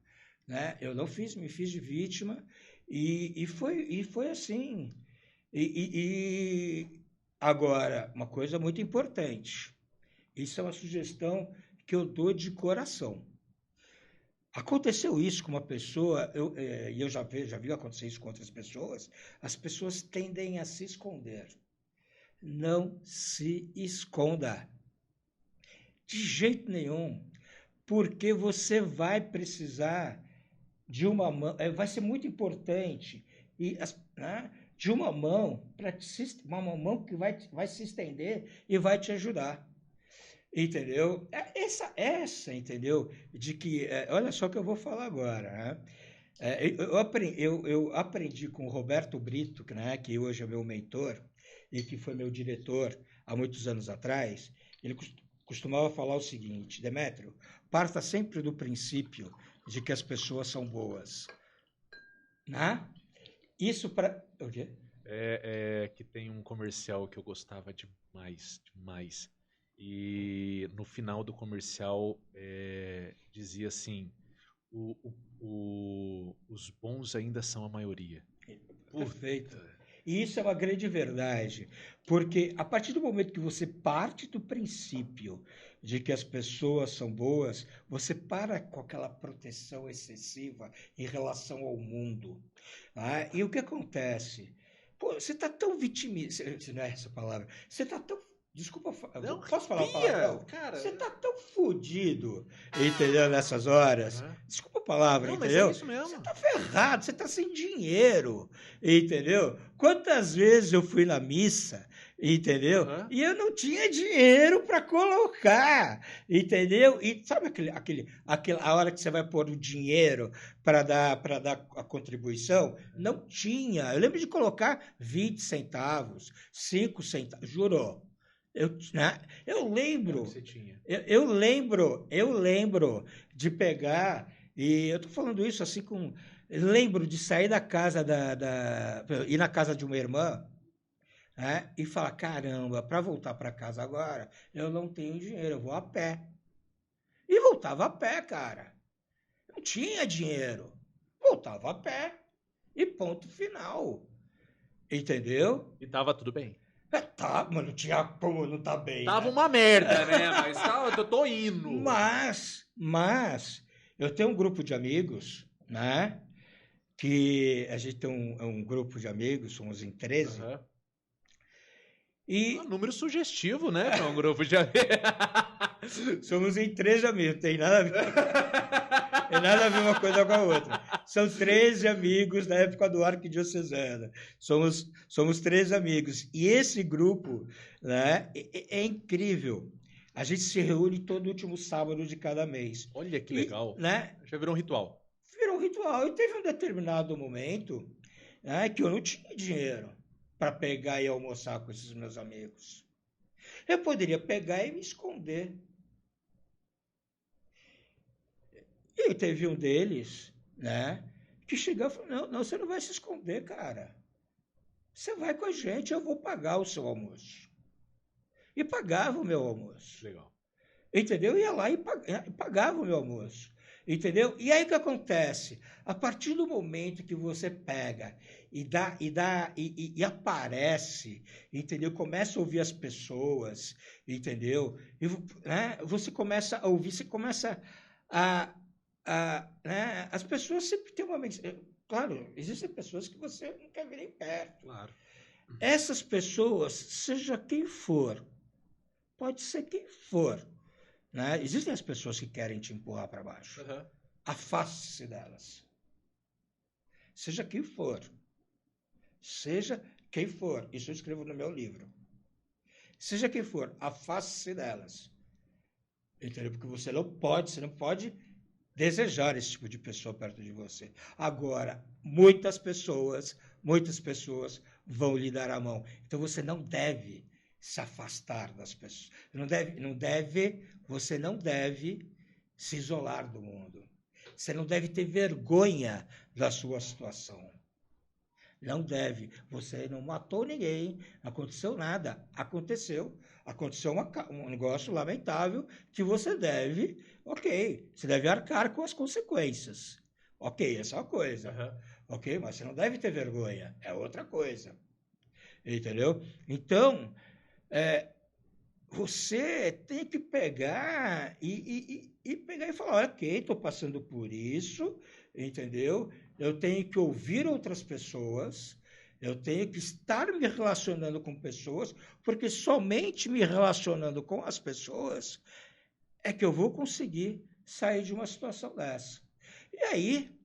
né? Eu não me fiz de vítima e foi assim. Agora, uma coisa muito importante, isso é uma sugestão que eu dou de coração. Aconteceu isso com uma pessoa, e eu já vi acontecer isso com outras pessoas, as pessoas tendem a se esconder. Não se esconda. De jeito nenhum. Porque você vai precisar de uma mão, vai ser muito importante, né, de uma mão, uma mão que vai se estender e vai te ajudar. Entendeu? Essa, entendeu? De que, olha só o que eu vou falar agora, né? Eu aprendi com o Roberto Brito, né, que hoje é meu mentor e que foi meu diretor há muitos anos atrás. Ele costumava falar o seguinte: Demétrio, parta sempre do princípio de que as pessoas são boas. Né? Isso para... O quê?
Que tem um comercial que eu gostava demais. E no final do comercial dizia assim: os bons ainda são a maioria.
Perfeito. E isso é uma grande verdade, porque a partir do momento que você parte do princípio de que as pessoas são boas, você para com aquela proteção excessiva em relação ao mundo. Ah, e o que acontece? Pô, você está tão vitimizado, se não é essa palavra, você está tão... Desculpa,
não,
posso falar uma palavra?
Cara,
você tá tão fudido, entendeu? Nessas horas. Desculpa a palavra,
não,
entendeu?
Mas é isso mesmo.
Você tá ferrado, você tá sem dinheiro, entendeu? Quantas vezes eu fui na missa, entendeu? E eu não tinha dinheiro para colocar, entendeu? E sabe a hora que você vai pôr o dinheiro para dar a contribuição? Não tinha. Eu lembro de colocar 20 centavos, 5 centavos, jurou. Eu lembro, eu lembro de pegar, e eu tô falando isso assim lembro de sair da casa ir na casa de uma irmã, né, e falar, caramba, para voltar para casa agora, eu não tenho dinheiro, eu vou a pé. E voltava a pé, cara. Não tinha dinheiro. Voltava a pé. E ponto final. Entendeu?
E tava tudo bem.
Tá, mas não tinha como não tá bem.
Tava uma merda, né? Mas eu tô indo.
Mas, eu tenho um grupo de amigos, né? Que a gente tem um grupo de amigos, somos em 13.
E... um número sugestivo, né? Para um grupo de amigos.
Somos em 13 amigos, tem nada a ver. Tem nada a ver uma coisa com a outra. São 13 amigos da época do Arquidiocesano. Somos 13 amigos. E esse grupo, né, é incrível. A gente se reúne todo último sábado de cada mês.
Olha que legal.
Né?
Já virou um ritual.
Virou um ritual. E teve um determinado momento, né, que eu não tinha dinheiro para pegar e almoçar com esses meus amigos. Eu poderia pegar e me esconder. E teve um deles, né, que chegou e falou, não, você não vai se esconder, cara. Você vai com a gente, eu vou pagar o seu almoço. E pagava o meu almoço.
Legal.
Entendeu? Ia lá e pagava o meu almoço. Entendeu? E aí o que acontece? A partir do momento que você pega e aparece, entendeu? Começa a ouvir as pessoas, entendeu? E, né, você começa a ouvir, você começa né, as pessoas sempre têm uma mensagem. Claro, existem pessoas que você não quer ver nem perto.
Claro.
Essas pessoas, seja quem for, pode ser quem for, né? Existem as pessoas que querem te empurrar para baixo. Afaste-se delas. Seja quem for. Seja quem for. Isso eu escrevo no meu livro. Seja quem for, afaste-se delas. Entendeu? Porque você não pode desejar esse tipo de pessoa perto de você. Agora, muitas pessoas vão lhe dar a mão. Então você não deve se afastar das pessoas. Você não deve se isolar do mundo. Você não deve ter vergonha da sua situação. Não deve. Você não matou ninguém, não aconteceu nada. Aconteceu um negócio lamentável que você deve, você deve arcar com as consequências. Essa é uma coisa. Mas você não deve ter vergonha, é outra coisa. Entendeu? Então, você tem que pegar pegar e falar, ok, estou passando por isso, entendeu? Eu tenho que ouvir outras pessoas, eu tenho que estar me relacionando com pessoas, porque somente me relacionando com as pessoas é que eu vou conseguir sair de uma situação dessa. E aí,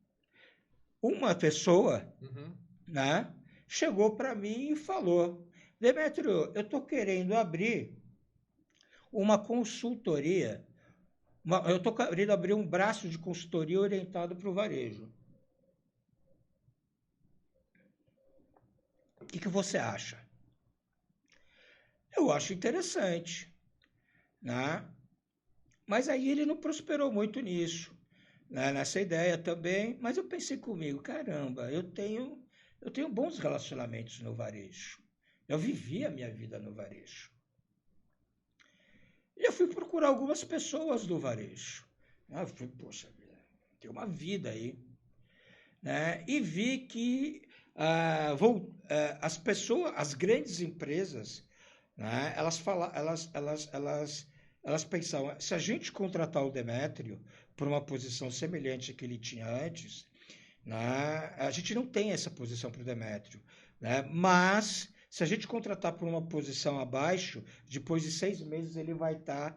uma pessoa, né, chegou para mim e falou, Demétrio, eu estou querendo abrir uma consultoria, eu estou querendo abrir um braço de consultoria orientado para o varejo. O que você acha? Eu acho interessante, né? Mas aí ele não prosperou muito nisso, né? Nessa ideia também. Mas eu pensei comigo, caramba, eu tenho bons relacionamentos no varejo. Eu vivi a minha vida no varejo. E eu fui procurar algumas pessoas do varejo. Eu falei, poxa, tem uma vida aí. Né? E vi que as pessoas, as grandes empresas, né? Elas pensavam, se a gente contratar o Demétrio por uma posição semelhante à que ele tinha antes, né? A gente não tem essa posição para o Demétrio, né? Mas se a gente contratar por uma posição abaixo, depois de 6 meses ele vai estar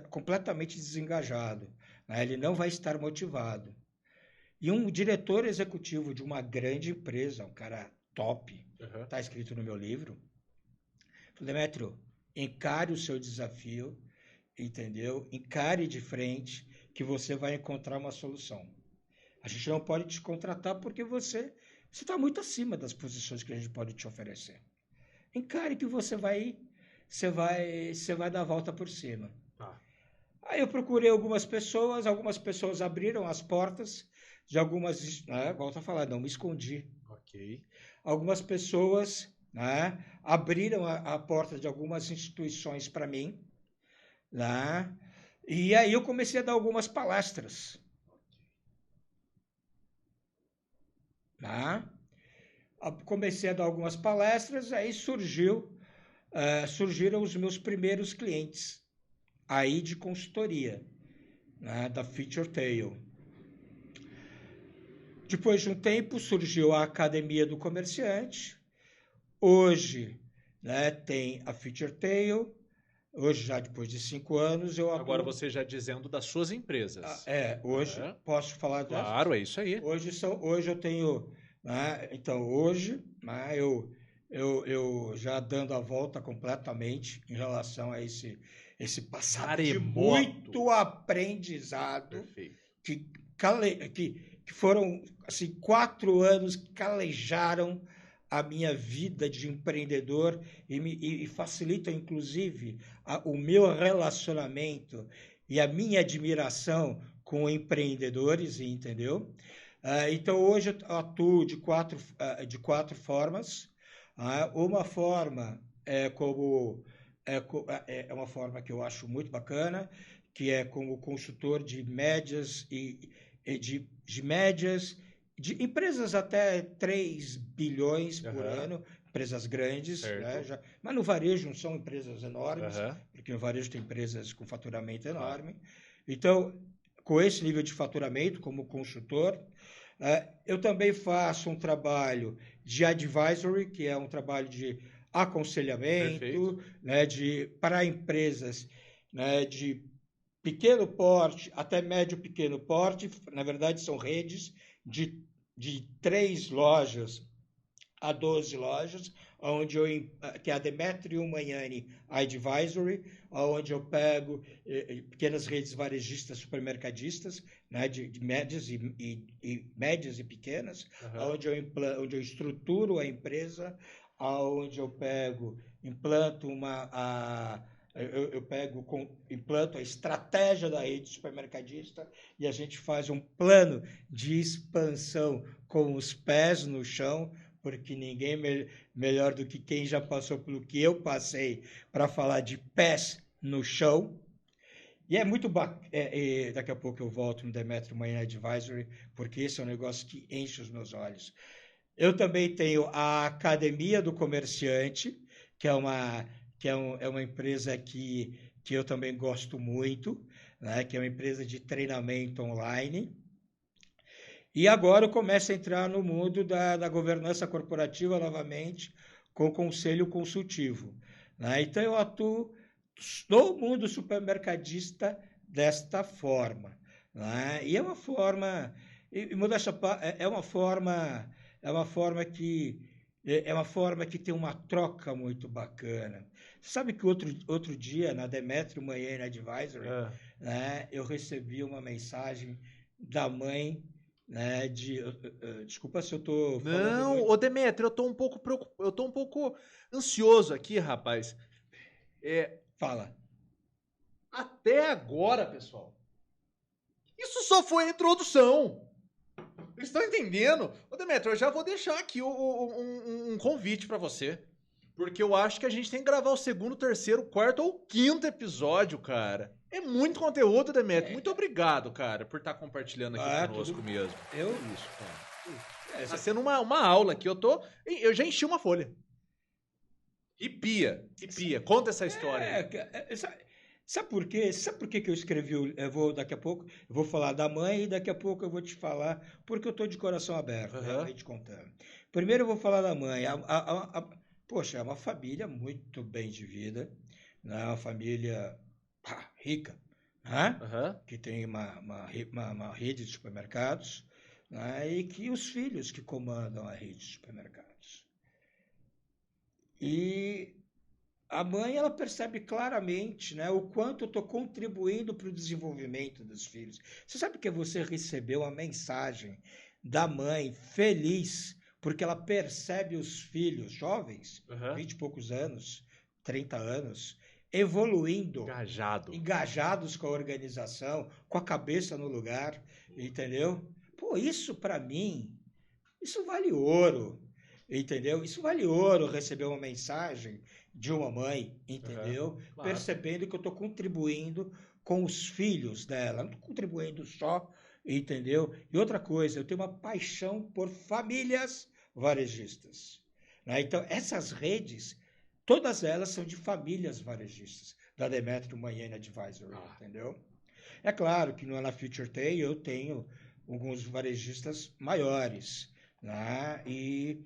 completamente desengajado, né? Ele não vai estar motivado. E um diretor executivo de uma grande empresa, um cara top, está escrito no meu livro, falou, Demétrio, encare o seu desafio, entendeu? Encare de frente que você vai encontrar uma solução. A gente não pode te contratar porque você está muito acima das posições que a gente pode te oferecer. Encare que você vai dar a volta por cima. Aí eu procurei algumas pessoas abriram as portas de algumas, né, volto a falar, não me escondi. Algumas pessoas, né, abriram a porta de algumas instituições para mim, né, e aí eu comecei a dar algumas palestras. Tá? Comecei a dar algumas palestras, aí surgiram os meus primeiros clientes aí de consultoria, né, da Feature Tail. Depois de um tempo surgiu a Academia do Comerciante. Hoje, né, tem a Feature Tail. Hoje, já depois de 5 anos, eu
Agora você já dizendo das suas empresas.
Hoje posso falar dessas?
Claro, é isso aí.
Hoje eu tenho, né, então hoje, né, eu já dando a volta completamente em relação a esse passado de muito aprendizado.
Perfeito.
Que foram assim 4 anos que calejaram a minha vida de empreendedor e facilitam, inclusive, o meu relacionamento e a minha admiração com empreendedores, entendeu? Então, hoje eu atuo de quatro formas. Uma forma é uma forma que eu acho muito bacana, que é como consultor de médias de empresas até 3 bilhões por ano, empresas grandes, né? Mas no varejo não são empresas enormes, porque no varejo tem empresas com faturamento enorme. Então, com esse nível de faturamento como consultor, eu também faço um trabalho de advisory, que é um trabalho de aconselhamento, né, para empresas, né, de pequeno porte até médio pequeno porte. Na verdade, são redes de 3 lojas a 12 lojas, que é a Demetrio Magnani Advisory, onde eu pego pequenas redes varejistas, supermercadistas, né, de médias e médias e pequenas, onde eu estruturo a empresa, onde eu implanto implanto a estratégia da rede supermercadista e a gente faz um plano de expansão com os pés no chão, porque ninguém melhor do que quem já passou pelo que eu passei para falar de pés no chão. E é muito bacana. Daqui a pouco eu volto no Demetrio Magnani Advisory, porque esse é um negócio que enche os meus olhos. Eu também tenho a Academia do Comerciante, que é uma que é uma empresa que eu também gosto muito, né? Que é uma empresa de treinamento online. E agora eu começo a entrar no mundo da governança corporativa novamente, com o conselho consultivo, né? Então eu atuo no mundo supermercadista desta forma, né? E é uma forma, e modéstia é uma forma que tem uma troca muito bacana. Sabe que outro dia, na Demetrio Manhã Advisory, né, eu recebi uma mensagem da mãe, né, desculpa se eu estou falando
Não,
muito.
ô Demetrio, eu tô um pouco ansioso aqui, rapaz.
Fala.
Até agora, pessoal, isso só foi a introdução. Vocês estão entendendo? Ô Demetrio, eu já vou deixar aqui um convite pra você. Porque eu acho que a gente tem que gravar o segundo, terceiro, quarto ou quinto episódio, cara. É muito conteúdo, Demetrio. Muito obrigado, cara, por estar compartilhando aqui conosco mesmo.
Isso, cara.
Tá sendo uma aula aqui. Eu já enchi uma folha. E pia. Conta essa história aí.
Sabe por quê? Sabe por que que eu escrevi? Daqui a pouco eu vou falar da mãe e daqui a pouco eu vou te falar, porque eu estou de coração aberto, realmente contando. Primeiro eu vou falar da mãe. Poxa, é uma família muito bem de vida, né? Uma família rica, né? Que tem uma rede de supermercados, né? E que os filhos que comandam a rede de supermercados. E a mãe, ela percebe claramente, né, o quanto eu estou contribuindo para o desenvolvimento dos filhos. Você sabe que você recebeu uma mensagem da mãe feliz porque ela percebe os filhos jovens, 20 e poucos anos, 30 anos, evoluindo, engajados com a organização, com a cabeça no lugar, entendeu? Pô, isso para mim, isso vale ouro, entendeu? Isso vale ouro receber uma mensagem de uma mãe, entendeu? Claro. Percebendo que eu estou contribuindo com os filhos dela, não estou contribuindo só, entendeu? E outra coisa, eu tenho uma paixão por famílias varejistas, né? Então, essas redes, todas elas são de famílias varejistas, da Demetrio Manhã Advisory, entendeu? É claro que no Na Future Day eu tenho alguns varejistas maiores, né? E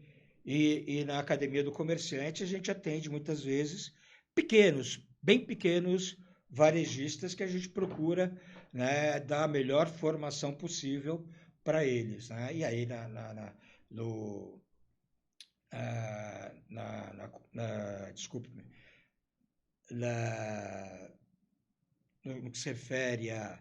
na Academia do Comerciante a gente atende muitas vezes pequenos, bem pequenos varejistas que a gente procura, né, dar a melhor formação possível para eles, né? E aí desculpe-me, no que se refere a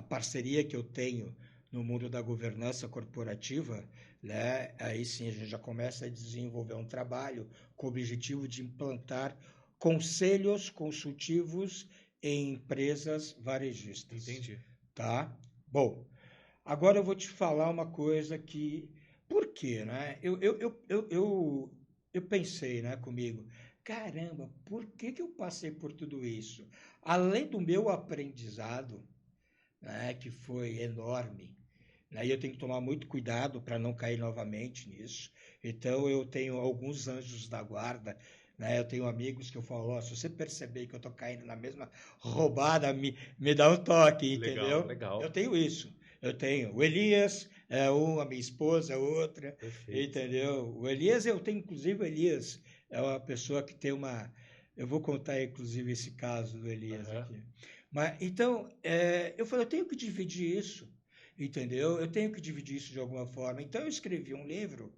parceria que eu tenho no mundo da governança corporativa, né? Aí sim a gente já começa a desenvolver um trabalho com o objetivo de implantar conselhos consultivos em empresas varejistas.
Entendi.
Tá? Bom, agora eu vou te falar uma coisa que... Por quê, né? Eu pensei, né, comigo, caramba, por que eu passei por tudo isso? Além do meu aprendizado, né, que foi enorme, né, e eu tenho que tomar muito cuidado para não cair novamente nisso. Então, eu tenho alguns anjos da guarda, né? Eu tenho amigos que eu falo, se você perceber que eu estou caindo na mesma roubada, me dá um toque, entendeu?
Legal.
Eu tenho isso. Eu tenho o Elias, a minha esposa é outra. Perfeito. Entendeu? O Elias, eu tenho inclusive o Elias, é uma pessoa que tem uma... Eu vou contar inclusive esse caso do Elias aqui. Mas, então, eu falei, eu tenho que dividir isso, entendeu? Eu tenho que dividir isso de alguma forma. Então, eu escrevi um livro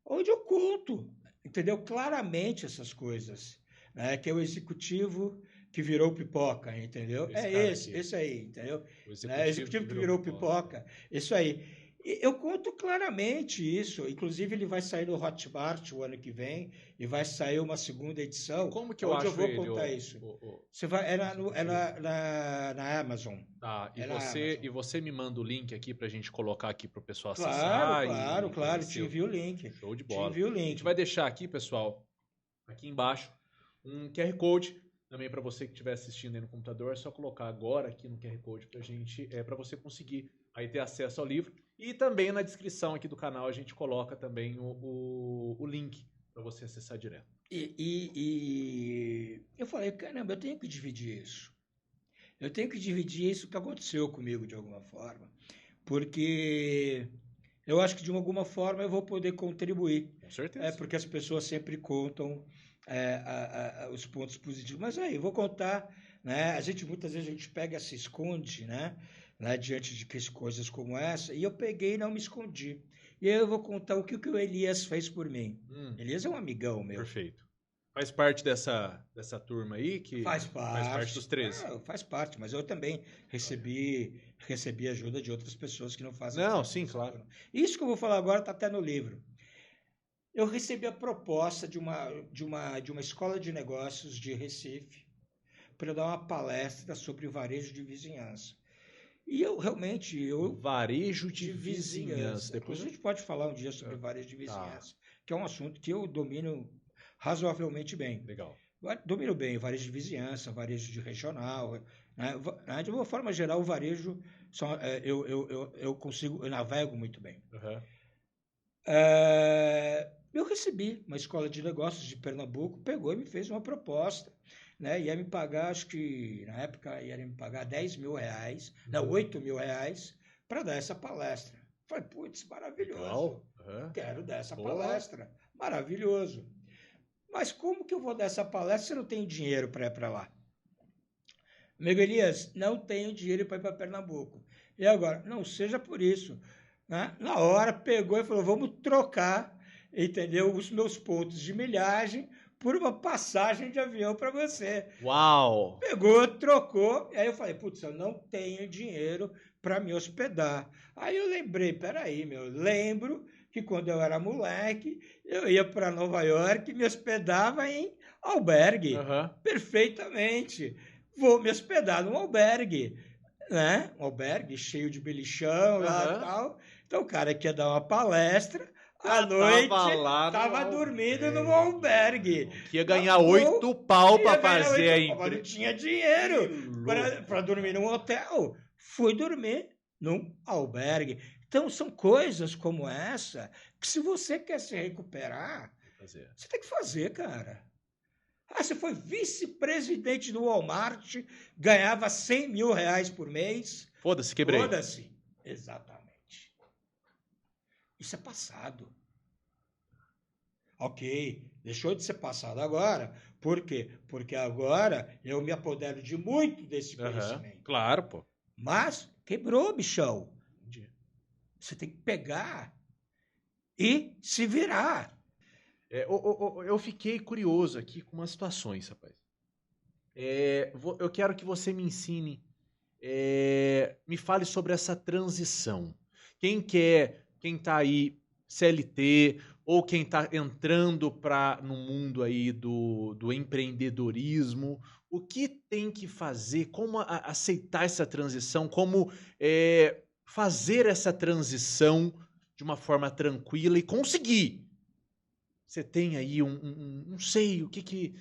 onde eu conto, entendeu? Claramente essas coisas, né? Que é o executivo que virou pipoca, entendeu? Esse aí, entendeu? O executivo que virou pipoca, isso aí. E eu conto claramente isso, inclusive ele vai sair no Hotmart o ano que vem e vai sair uma segunda edição.
Como que eu acho
vou contar isso? Você vai, na Amazon.
E você me manda o link aqui pra gente colocar aqui pro pessoal acessar?
Claro, te envio o link.
Show de bola.
Te envio o link.
A gente vai deixar aqui, pessoal, aqui embaixo, um QR Code. Também para você que estiver assistindo aí no computador, é só colocar agora aqui no QR Code para você conseguir aí ter acesso ao livro. E também na descrição aqui do canal a gente coloca também o link para você acessar direto.
E eu falei, caramba, eu tenho que dividir isso. Eu tenho que dividir isso que aconteceu comigo de alguma forma, porque eu acho que de alguma forma eu vou poder contribuir.
Com certeza.
Porque as pessoas sempre contam os pontos positivos. Mas aí, eu vou contar, né? Muitas vezes a gente pega, se esconde, né? Diante de coisas como essa, e eu peguei e não me escondi. E aí eu vou contar o que o Elias fez por mim. Elias é um amigão meu.
Perfeito. Faz parte dessa turma aí que
faz parte
dos 13.
Faz parte, mas eu também recebi ajuda de outras pessoas que não fazem
Não,
parte
sim,
dessa
claro.
turma. Isso que eu vou falar agora está até no livro. Eu recebi a proposta de uma escola de negócios de Recife para eu dar uma palestra sobre o varejo de vizinhança. E eu realmente...
Varejo de vizinhança.
Depois a gente pode falar um dia sobre varejo de vizinhança, que é um assunto que eu domino razoavelmente bem.
Legal.
Domino bem varejo de vizinhança, varejo de regional. Né? De uma forma geral, o varejo, eu navego muito bem.
Uhum.
Eu recebi uma escola de negócios de Pernambuco, pegou e me fez uma proposta, né? Ia me pagar, acho que na época ia me pagar R$10.000, não, R$8.000 para dar essa palestra. Falei, putz, maravilhoso. Quero dar essa palestra. Maravilhoso. Mas como que eu vou dar essa palestra se eu não tenho dinheiro para ir para lá? Amigo Elias, não tenho dinheiro para ir para Pernambuco. E agora? Não seja por isso. Né? Na hora pegou e falou, vamos trocar, entendeu? Os meus pontos de milhagem por uma passagem de avião para você.
Uau!
Pegou, trocou, e aí eu falei, putz, eu não tenho dinheiro para me hospedar. Aí eu lembrei, peraí, lembro que quando eu era moleque, eu ia para Nova York e me hospedava em albergue. Perfeitamente. Vou me hospedar num albergue, né? Um albergue cheio de belichão lá e tal. Então o cara que ia dar uma palestra, à noite, tava dormindo num albergue.
Que ia ganhar 8 pau para fazer a
empresa. Não tinha dinheiro para dormir num hotel. Fui dormir num albergue. Então, são coisas como essa que, se você quer se recuperar, você tem que fazer, cara. Você foi vice-presidente do Walmart, ganhava R$100.000 por mês.
Foda-se, quebrei.
Foda-se. Exatamente. Isso é passado. Ok, deixou de ser passado agora. Por quê? Porque agora eu me apodero de muito desse conhecimento.
Claro, pô.
Mas quebrou, bichão. Você tem que pegar e se virar.
Eu fiquei curioso aqui com umas situações, rapaz. Eu quero que você me ensine, me fale sobre essa transição. Quem tá aí CLT, ou quem tá entrando no mundo aí do empreendedorismo, o que tem que fazer, como aceitar essa transição, como fazer essa transição de uma forma tranquila e conseguir. Você tem aí não sei, o que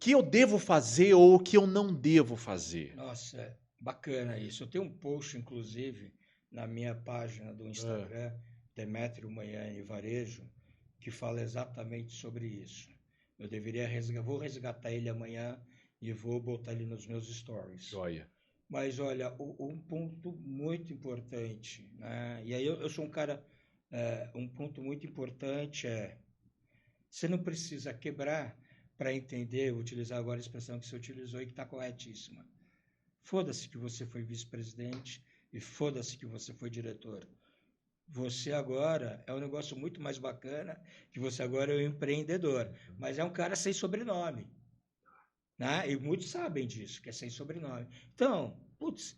eu devo fazer ou o que eu não devo fazer.
Nossa, bacana isso. Eu tenho um post, inclusive, na minha página do Instagram, Demétrio Manhani Varejo, que fala exatamente sobre isso. Eu vou resgatar ele amanhã e vou botar ele nos meus stories.
Joia.
Mas, olha, um ponto muito importante, né? E aí eu sou um cara... um ponto muito importante você não precisa quebrar para entender, utilizar agora a expressão que você utilizou e que está corretíssima. Foda-se que você foi vice-presidente e foda-se que você foi diretor. Você agora é um negócio muito mais bacana, que você agora é um empreendedor, mas é um cara sem sobrenome. Né? E muitos sabem disso, que é sem sobrenome. Então, vamos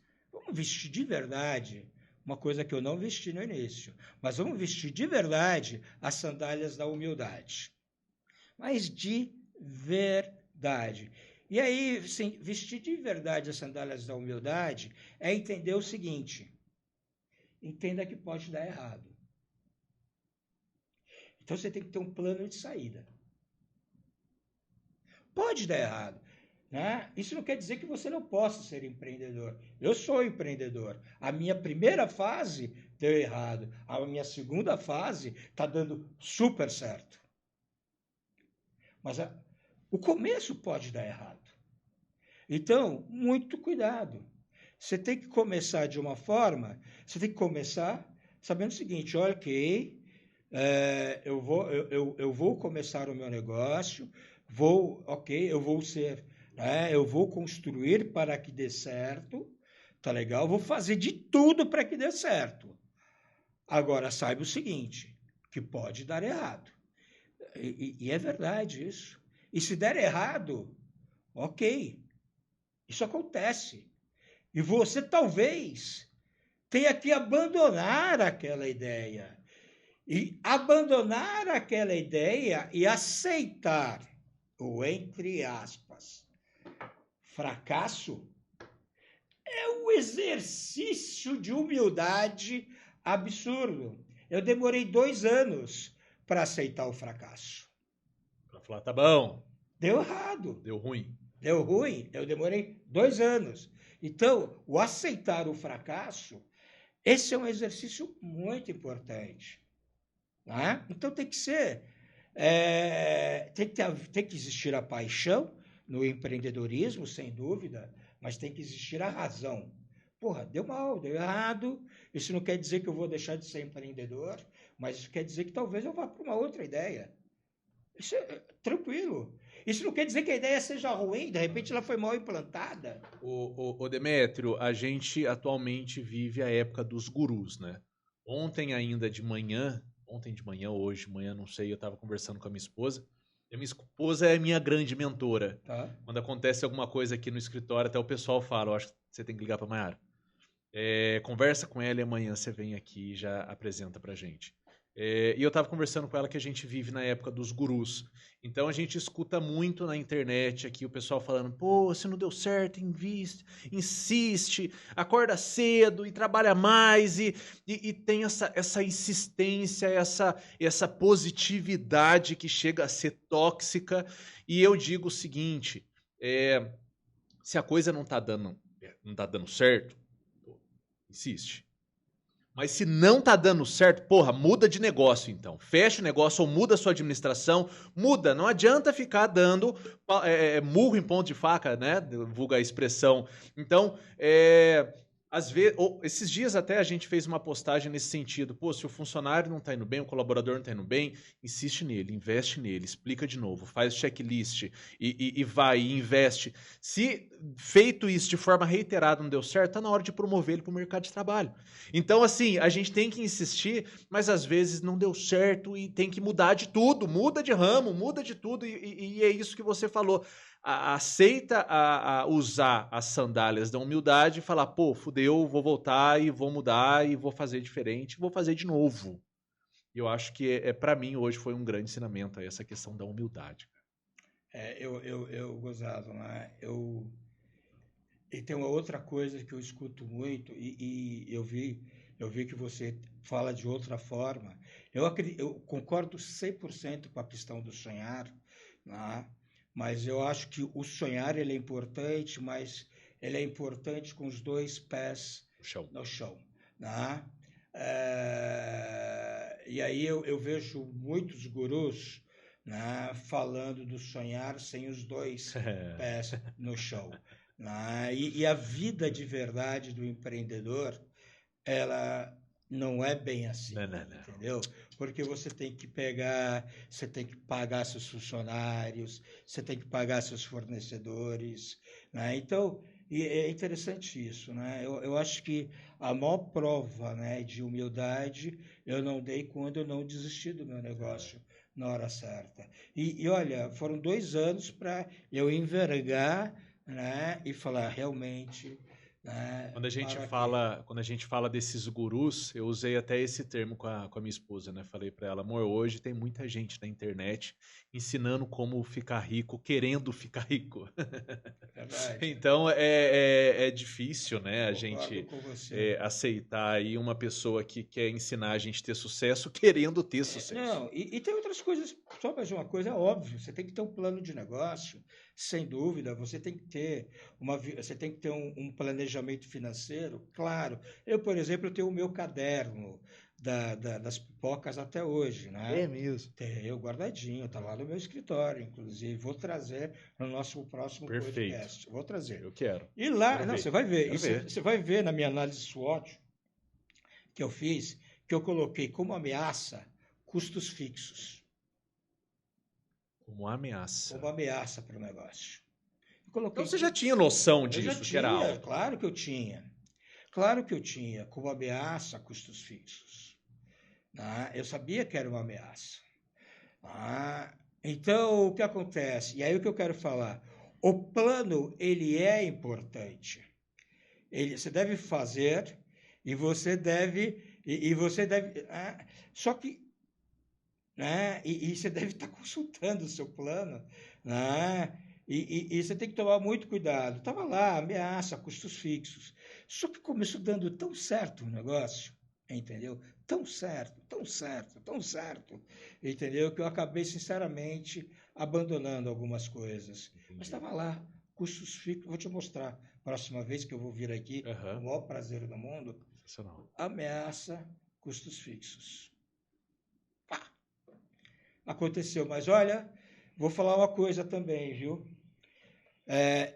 vestir de verdade uma coisa que eu não vesti no início, mas vamos vestir de verdade as sandálias da humildade. Mas de verdade. E aí, sim, vestir de verdade as sandálias da humildade é entender o seguinte: entenda que pode dar errado. Então você tem que ter um plano de saída. Pode dar errado. Né? Isso não quer dizer que você não possa ser empreendedor. Eu sou empreendedor. A minha primeira fase deu errado. A minha segunda fase está dando super certo. Mas o começo pode dar errado. Então, muito cuidado. Você tem que começar de uma forma, você tem que começar sabendo o seguinte, ok, eu vou começar o meu negócio, eu vou ser, né, eu vou construir para que dê certo, tá legal? Vou fazer de tudo para que dê certo. Agora, saiba o seguinte, que pode dar errado. E é verdade isso. E se der errado, ok, isso acontece. E você talvez tenha que abandonar aquela ideia. E abandonar aquela ideia e aceitar o, entre aspas, fracasso é um exercício de humildade absurdo. Eu demorei 2 anos para aceitar o fracasso.
Para falar, tá bom.
Deu errado.
Deu ruim.
Deu ruim, eu demorei 2 anos. Então, o aceitar o fracasso, esse é um exercício muito importante. Né? Então, tem que ser... tem que existir a paixão no empreendedorismo, sem dúvida, mas tem que existir a razão. Porra, deu mal, deu errado. Isso não quer dizer que eu vou deixar de ser empreendedor, mas isso quer dizer que talvez eu vá para uma outra ideia. Isso é tranquilo. Isso não quer dizer que a ideia seja ruim, de repente ela foi mal implantada.
O Demétrio, a gente atualmente vive a época dos gurus, né? Ontem de manhã, hoje de manhã, não sei, eu estava conversando com a minha esposa. E a minha esposa é minha grande mentora.
Tá.
Quando acontece alguma coisa aqui no escritório, até o pessoal fala, eu acho que você tem que ligar para a Mayara. Conversa com ela e amanhã você vem aqui e já apresenta pra gente. E eu estava conversando com ela que a gente vive na época dos gurus. Então a gente escuta muito na internet aqui o pessoal falando: pô, se não deu certo, investe, insiste, acorda cedo e trabalha mais. E tem essa insistência, essa positividade que chega a ser tóxica. E eu digo o seguinte: se a coisa não tá dando certo, insiste. Mas se não tá dando certo, porra, muda de negócio então. Fecha o negócio ou muda a sua administração. Muda. Não adianta ficar dando murro em ponto de faca, né? Vulga a expressão. Então, às vezes, esses dias até a gente fez uma postagem nesse sentido. Pô, se o funcionário não tá indo bem, o colaborador não tá indo bem, insiste nele, investe nele, explica de novo, faz checklist e vai, e investe. Se feito isso de forma reiterada não deu certo, tá na hora de promover ele para o mercado de trabalho. Então, assim, a gente tem que insistir, mas às vezes não deu certo e tem que mudar de tudo, muda de ramo, muda de tudo, e é isso que você falou. Aceita usar as sandálias da humildade e falar, pô, fudeu, vou voltar e vou mudar e vou fazer diferente, vou fazer de novo. E eu acho que para mim hoje foi um grande ensinamento essa questão da humildade.
Eu gozado, né? E tem uma outra coisa que eu escuto muito e eu vi que você fala de outra forma. Eu concordo 100% com a questão do sonhar, né? Mas eu acho que o sonhar ele é importante, mas ele é importante com os 2 pés no chão, né? E aí eu vejo muitos gurus, né, falando do sonhar sem os 2 pés no chão. Né? E a vida de verdade do empreendedor, ela não é bem assim, não. Entendeu? Porque você tem que pagar seus funcionários, você tem que pagar seus fornecedores, né? Então, é interessante isso, né? Eu acho que a maior prova, né, de humildade eu não dei quando eu não desisti do meu negócio na hora certa. E olha, foram 2 anos para eu envergar, né, e falar realmente...
Quando a gente fala desses gurus, eu usei até esse termo com a minha esposa, né? Falei para ela, amor, hoje tem muita gente na internet ensinando como ficar rico, querendo ficar rico.
Verdade.
Então é difícil, né? A gente aceitar aí uma pessoa que quer ensinar a gente a ter sucesso, querendo ter sucesso.
Não, e tem outras coisas, só mais uma coisa, é óbvio, você tem que ter um plano de negócio, sem dúvida, você tem que ter um planejamento financeiro, claro. Eu, por exemplo, tenho o meu caderno, das pipocas até hoje, né?
É mesmo.
Tenho guardadinho, tá lá no meu escritório, inclusive. Vou trazer no nosso próximo podcast. Vou trazer.
Eu quero.
E lá,
Quero
não,
ver.
você vai ver.
Quero ver.
Você vai ver na minha análise SWOT que eu fiz, que eu coloquei como ameaça custos fixos.
Como ameaça.
Como ameaça para o negócio.
Então você já tinha noção
Eu
disso,
já
que
tinha,
era alto?
claro que eu tinha. Claro que eu tinha, como ameaça custos fixos. Né? Eu sabia que era uma ameaça. Então, o que acontece? E aí o que eu quero falar? O plano, ele é importante. Você deve fazer e você deve... só que... Né? E você deve estar consultando o seu plano, né? E você tem que tomar muito cuidado. Estava lá, ameaça, custos fixos. Só que começou dando tão certo o negócio, entendeu? Tão certo, entendeu? Que eu acabei, sinceramente, abandonando algumas coisas. Entendi. Mas estava lá, custos fixos. Vou te mostrar, próxima vez que eu vou vir aqui, com o maior prazer do mundo. Ameaça, custos fixos. Pá. Aconteceu, mas olha, vou falar uma coisa também, viu?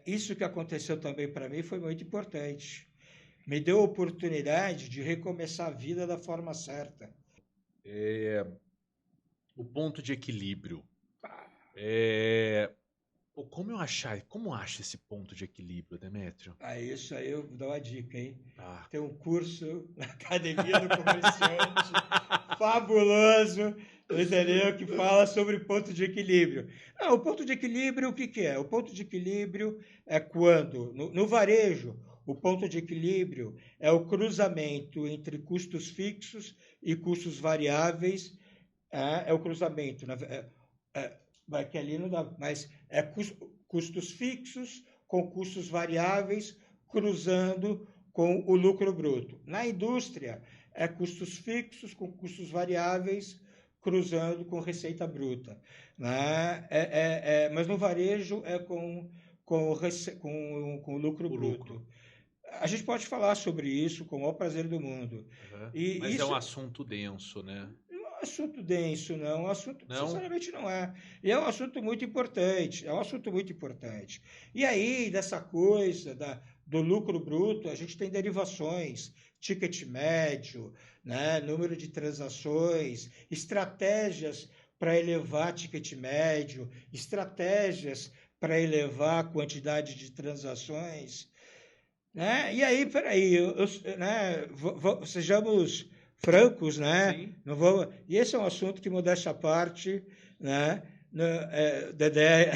Isso que aconteceu também para mim foi muito importante. Me deu a oportunidade de recomeçar a vida da forma certa.
O ponto de equilíbrio. Como acha esse ponto de equilíbrio, Demétrio?
Isso aí eu vou dar uma dica, hein? Tem um curso na Academia do Comerciante fabuloso, entendeu? Que fala sobre ponto de equilíbrio. O ponto de equilíbrio, o que é? O ponto de equilíbrio é quando, no varejo, o ponto de equilíbrio é o cruzamento entre custos fixos e custos variáveis. É o cruzamento. Que ali não dá, mas é custos fixos com custos variáveis cruzando com o lucro bruto. Na indústria, é custos fixos com custos variáveis cruzando com receita bruta. Né? Mas no varejo é com o lucro bruto. A gente pode falar sobre isso com o maior prazer do mundo.
Mas é um assunto denso, né?
Assunto denso, não. Assunto, sinceramente, não é. E é um assunto muito importante. E aí, dessa coisa do lucro bruto, a gente tem derivações, ticket médio, né, número de transações, estratégias para elevar ticket médio, estratégias para elevar a quantidade de transações. Né? E aí, peraí, sejamos francos, né?
Sim.
Não vou... E esse é um assunto que, modéstia à parte, né? Dedé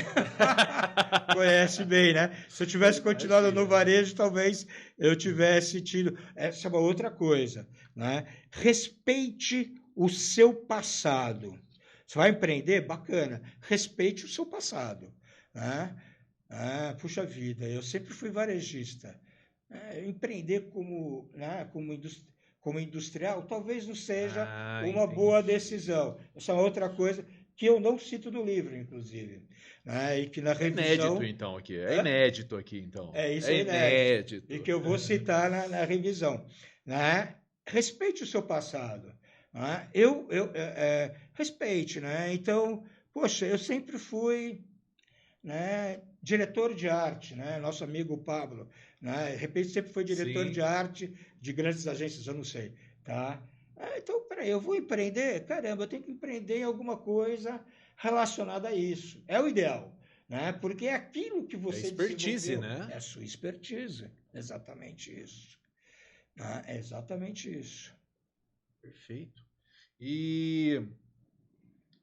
conhece bem, né? Se eu tivesse continuado no varejo, talvez eu tivesse tido... Essa é uma outra coisa, né? Respeite o seu passado. Você vai empreender? Bacana. Respeite o seu passado, né? Puxa vida, eu sempre fui varejista. Empreender como industrial talvez não seja uma boa decisão. Essa é outra coisa que eu não cito no livro, inclusive. E que na revisão...
Inédito, então, aqui. Inédito aqui, então.
Isso é inédito. E que eu vou citar na revisão. Respeite o seu passado. Respeite, né? Então, poxa, eu sempre fui... diretor de arte, né? Nosso amigo Pablo, né? De repente sempre foi diretor
Sim.
de arte de grandes agências, eu não sei, tá? Então, peraí, eu vou empreender? Caramba, eu tenho que empreender em alguma coisa relacionada a isso. É o ideal, né? Porque é aquilo que você
expertise,
desenvolveu. É a sua expertise, exatamente isso. É exatamente isso.
Perfeito. E,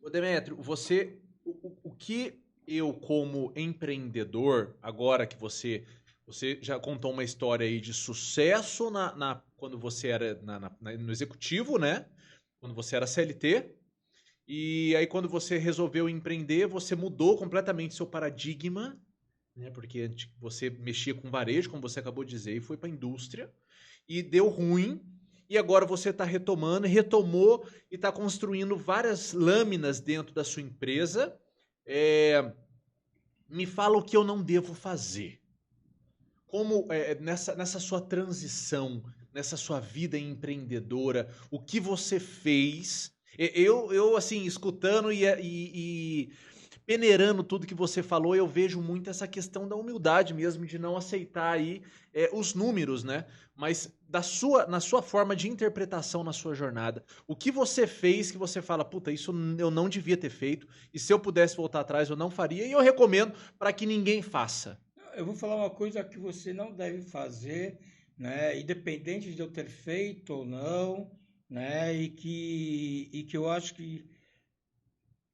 Demétrio, você, o que eu, como empreendedor, agora que você já contou uma história aí de sucesso quando você era no executivo, né? Quando você era CLT. E aí, quando você resolveu empreender, você mudou completamente seu paradigma, né? Porque você mexia com varejo, como você acabou de dizer, e foi para a indústria. E deu ruim. E agora você está retomou e está construindo várias lâminas dentro da sua empresa. Me fala o que eu não devo fazer. Como nessa sua transição, nessa sua vida empreendedora, o que você fez. Eu assim, escutando e peneirando tudo que você falou, eu vejo muito essa questão da humildade mesmo, de não aceitar aí os números, né? Mas na sua forma de interpretação na sua jornada, o que você fez que você fala, puta, isso eu não devia ter feito, e se eu pudesse voltar atrás eu não faria, e eu recomendo para que ninguém faça.
Eu vou falar uma coisa que você não deve fazer, né? Independente de eu ter feito ou não, né? E que eu acho que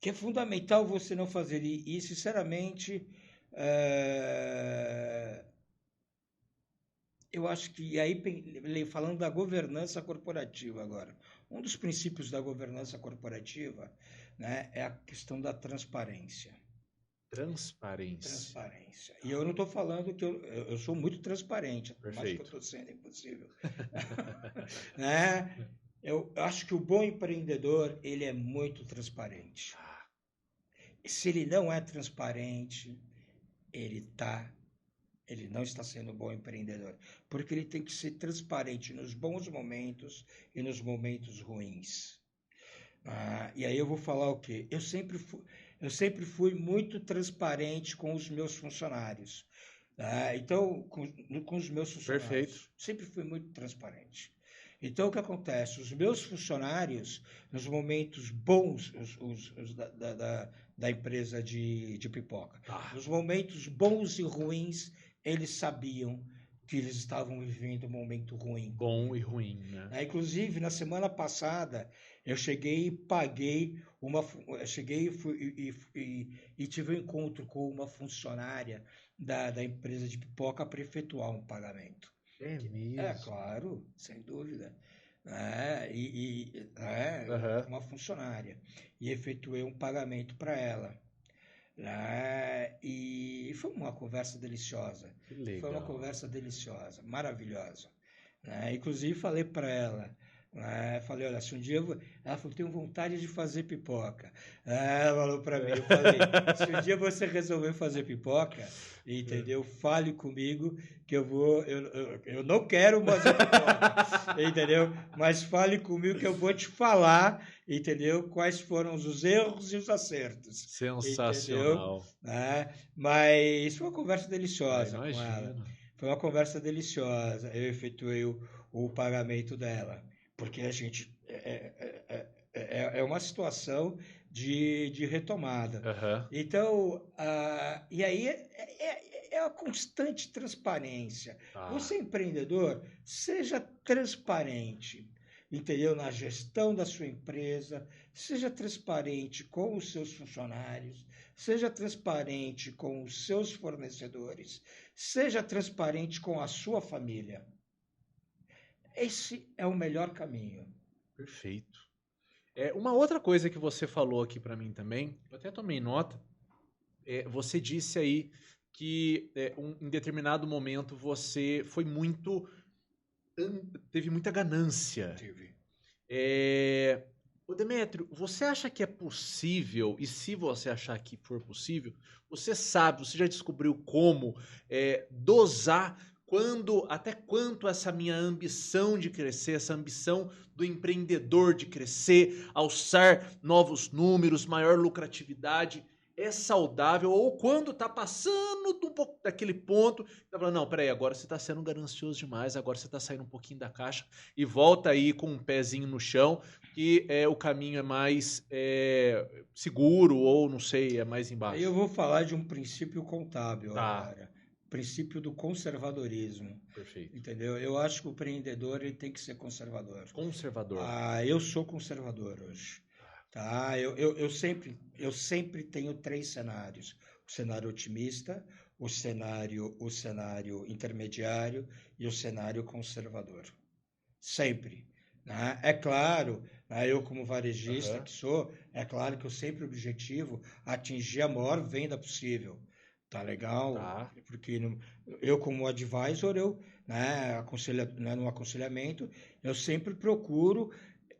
é fundamental você não fazer. E sinceramente, eu acho que aí, falando da governança corporativa agora, um dos princípios da governança corporativa, né, é a questão da transparência. Transparência. E eu não estou falando que eu sou muito transparente, mas que eu estou sendo impossível. Né? Eu acho que o bom empreendedor, ele é muito transparente. Se ele não é transparente, ele não está sendo um bom empreendedor, porque ele tem que ser transparente nos bons momentos e nos momentos ruins. E aí eu vou falar o quê? Eu sempre fui muito transparente com os meus funcionários. Então, com os meus funcionários.
Perfeito.
Sempre fui muito transparente. Então, o que acontece? Os meus funcionários, nos momentos bons, os da empresa de pipoca, nos momentos bons e ruins, eles sabiam que eles estavam vivendo um momento ruim.
Bom e ruim, né?
Inclusive, na semana passada, eu cheguei e paguei e tive um encontro com uma funcionária da empresa de pipoca para efetuar um pagamento.
É mesmo?
É, claro, sem dúvida. Uma funcionária. E efetuei um pagamento para ela. E foi uma conversa deliciosa.
Que legal.
Foi uma conversa deliciosa, maravilhosa. Inclusive falei para ela, falei, olha, se um dia ela falou, tenho vontade de fazer pipoca. Ela falou para mim, eu falei, se um dia você resolver fazer pipoca, entendeu? Fale comigo que eu não quero fazer pipoca, entendeu? Mas fale comigo que eu vou te falar, entendeu? Quais foram os erros e os acertos.
Sensacional.
Mas foi uma conversa deliciosa com ela. Foi uma conversa deliciosa. Eu efetuei o pagamento dela, porque a gente é uma situação de retomada. Então, e aí é a constante transparência. Você, empreendedor, seja transparente, entendeu? Na gestão da sua empresa, seja transparente com os seus funcionários, seja transparente com os seus fornecedores, seja transparente com a sua família. Esse é o melhor caminho.
Perfeito. Uma outra coisa que você falou aqui para mim também, eu até tomei nota, você disse aí que em determinado momento você foi teve muita ganância.
Tive.
Ô Demétrio, você acha que é possível, e se você achar que for possível, você já descobriu como dosar até quanto essa minha ambição de crescer, essa ambição do empreendedor de crescer, alçar novos números, maior lucratividade, é saudável, ou quando tá passando um pouco daquele ponto, tá falando, não, peraí, agora você tá sendo ganancioso demais, agora você tá saindo um pouquinho da caixa e volta aí com um pezinho no chão, que o caminho é mais seguro, ou não sei, é mais embaixo.
Aí eu vou falar de um princípio contábil agora. Princípio do conservadorismo.
Perfeito.
Entendeu? Eu acho que o empreendedor ele tem que ser conservador.
Conservador.
Eu sou conservador hoje. Tá? Eu sempre tenho 3 cenários. O cenário otimista, o cenário intermediário e o cenário conservador. Sempre. Né? É claro, eu como varejista que sou, é claro que eu sempre objetivo atingir a maior venda possível. Tá legal? Porque eu como advisor, no aconselhamento, eu sempre procuro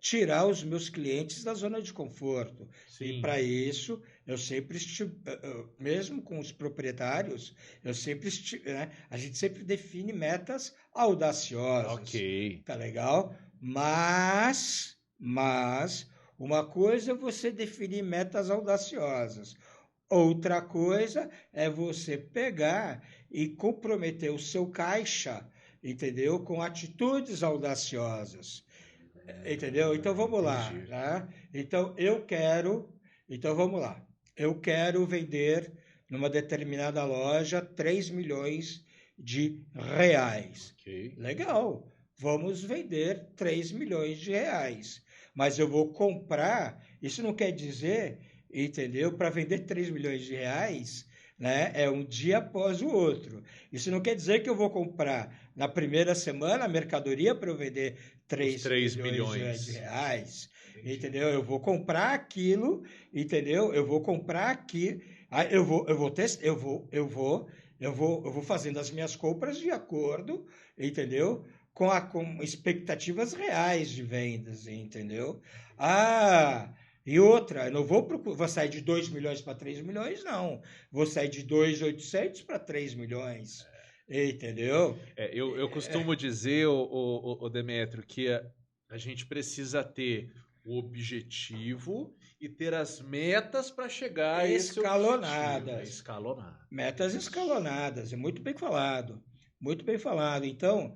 tirar os meus clientes da zona de conforto.
Sim.
E para isso, eu sempre mesmo com os proprietários, né, a gente sempre define metas audaciosas.
Ok.
Tá legal? Mas uma coisa é você definir metas audaciosas. Outra coisa é você pegar e comprometer o seu caixa, entendeu? Com atitudes audaciosas. Entendeu? Então vamos lá, né? Então vamos lá. Eu quero vender numa determinada loja 3 milhões de reais.
Ok.
Legal. Vamos vender 3 milhões de reais. Mas eu vou comprar, isso não quer dizer, entendeu? Para vender 3 milhões de reais, né? É um dia após o outro. Isso não quer dizer que eu vou comprar na primeira semana a mercadoria para eu vender 3 milhões de reais.
Entendi.
Entendeu? Eu vou comprar aquilo, entendeu? Eu vou comprar aqui, eu vou fazendo as minhas compras de acordo, entendeu? Com expectativas reais de vendas, entendeu? E outra, eu não vou sair de 2 milhões para 3 milhões, não. Vou sair de 2.800 para 3 milhões. Entendeu?
Eu costumo dizer, o Demétrio, que a gente precisa ter o objetivo e ter as metas para chegar a esse objetivo. Escalonadas.
Metas escalonadas, é muito bem falado. Muito bem falado. Então,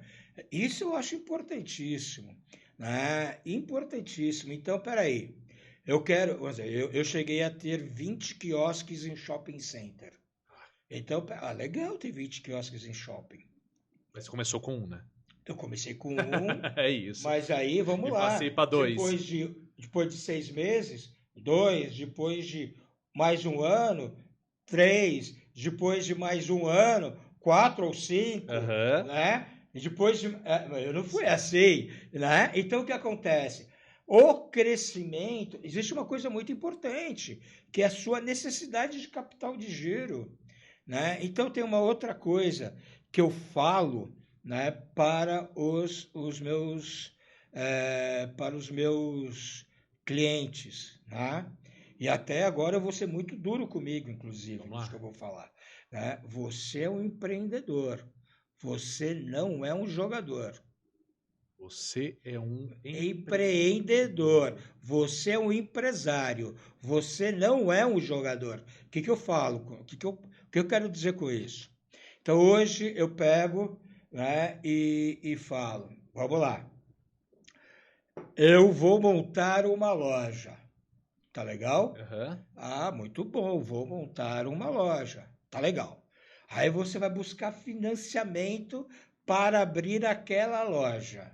isso eu acho importantíssimo. Né? Importantíssimo. Então, peraí. Eu cheguei a ter 20 quiosques em shopping center. Então, legal ter 20 quiosques em shopping.
Mas você começou com um, né?
Eu comecei com um.
É isso.
Mas aí, vamos lá.
Passei para 2.
Depois de 6 meses, 2. Depois de mais um ano, 3. Depois de mais um ano, 4 ou 5. Né? E depois de... Eu não fui assim. Né? Então, o que acontece? O crescimento... Existe uma coisa muito importante, que é a sua necessidade de capital de giro. Né? Então, tem uma outra coisa que eu falo, né, para os meus clientes. Né? E até agora eu vou ser muito duro comigo, inclusive, nisso que eu vou falar. Né? Você é um empreendedor. Você não é um jogador.
Você é um
empreendedor. Você é um empresário. Você não é um jogador. O que eu falo? O que eu quero dizer com isso? Então, hoje eu pego, né, e falo, vamos lá. Eu vou montar uma loja. Tá legal? Muito bom. Vou montar uma loja. Tá legal. Aí você vai buscar financiamento para abrir aquela loja.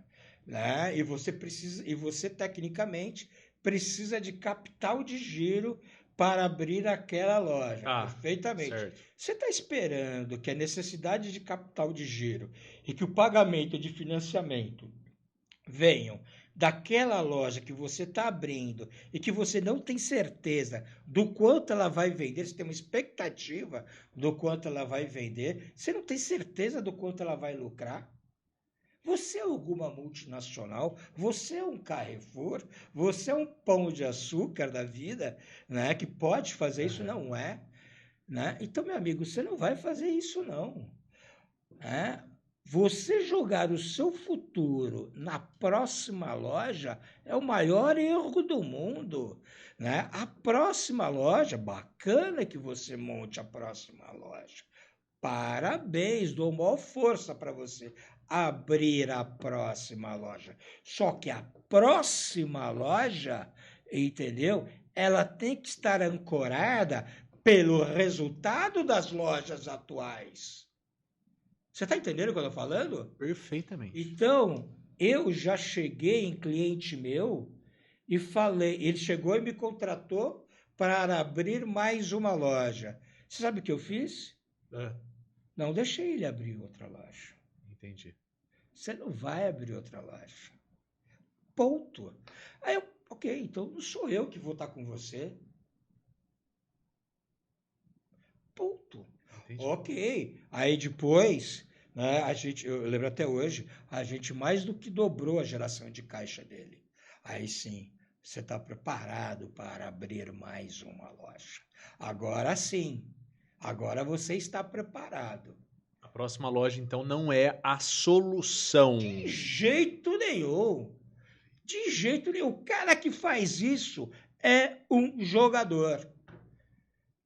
Né? E você tecnicamente precisa de capital de giro para abrir aquela loja. Perfeitamente.
Certo.
Você está esperando que a necessidade de capital de giro e que o pagamento de financiamento venham daquela loja que você está abrindo e que você não tem certeza do quanto ela vai vender, você tem uma expectativa do quanto ela vai vender, você não tem certeza do quanto ela vai lucrar? Você é alguma multinacional? Você é um Carrefour? Você é um Pão de Açúcar da vida, né, que pode fazer isso? Não é. Né? Então, meu amigo, você não vai fazer isso, não. Né? Você jogar o seu futuro na próxima loja é o maior erro do mundo. Né? A próxima loja, bacana que você monte a próxima loja. Parabéns, dou maior força para você abrir a próxima loja. Só que a próxima loja, entendeu? Ela tem que estar ancorada pelo resultado das lojas atuais. Você está entendendo o que eu estou falando?
Perfeitamente.
Então, eu já cheguei em cliente meu e falei, ele chegou e me contratou para abrir mais uma loja. Você sabe o que eu fiz? Não deixei ele abrir outra loja.
Entendi.
Você não vai abrir outra loja. Ponto. Aí eu, ok, então não sou eu que vou estar com você. Ponto. Entendi. Ok. Aí depois, né, eu lembro até hoje, a gente mais do que dobrou a geração de caixa dele. aí sim, você está preparado para abrir mais uma loja. Agora sim, agora você está preparado.
A próxima loja, então, não é a solução.
De jeito nenhum. De jeito nenhum. O cara que faz isso é um jogador.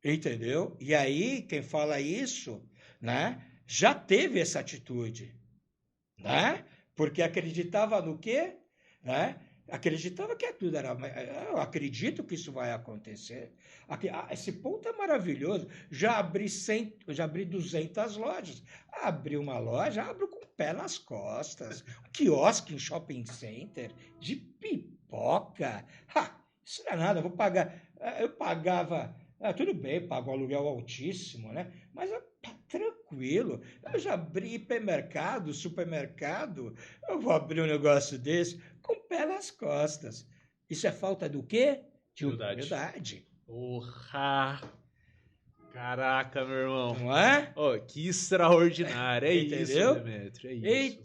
Entendeu? E aí, quem fala isso, né, já teve essa atitude, né? Porque acreditava no quê? Né? Acreditava que tudo era. Eu acredito que isso vai acontecer. Esse ponto é maravilhoso. Já abri 200 lojas. Abri uma loja, abro com o pé nas costas. Um quiosque em shopping center, de pipoca. Isso não é nada, eu vou pagar. Eu pagava. Tudo bem, pago um aluguel altíssimo, né? Mas tá tranquilo. Eu já abri hipermercado, supermercado. Eu vou abrir um negócio desse com o pé nas costas. Isso é falta do quê? De humildade.
Porra! Caraca, meu irmão.
Não é?
Oh, que extraordinário. É
Entendeu?
isso, Demetrio. É isso.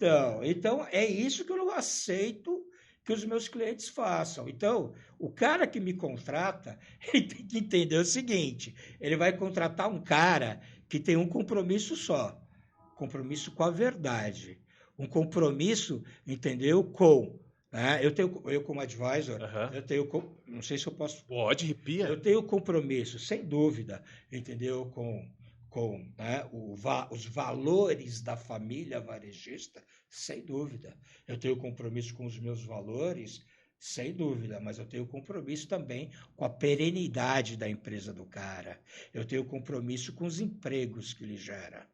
Então, é isso que eu não aceito que os meus clientes façam. Então, o cara que me contrata, ele tem que entender o seguinte: ele vai contratar um cara que tem um compromisso só, compromisso com a verdade, um compromisso, entendeu? Né? Eu como advisor, eu tenho, não sei se eu posso.
Pode, arrepia.
Eu tenho compromisso, sem dúvida, entendeu? Né, os valores da família varejista, sem dúvida. Eu tenho compromisso com os meus valores, sem dúvida, mas eu tenho compromisso também com a perenidade da empresa do cara. Eu tenho compromisso com os empregos que ele gera.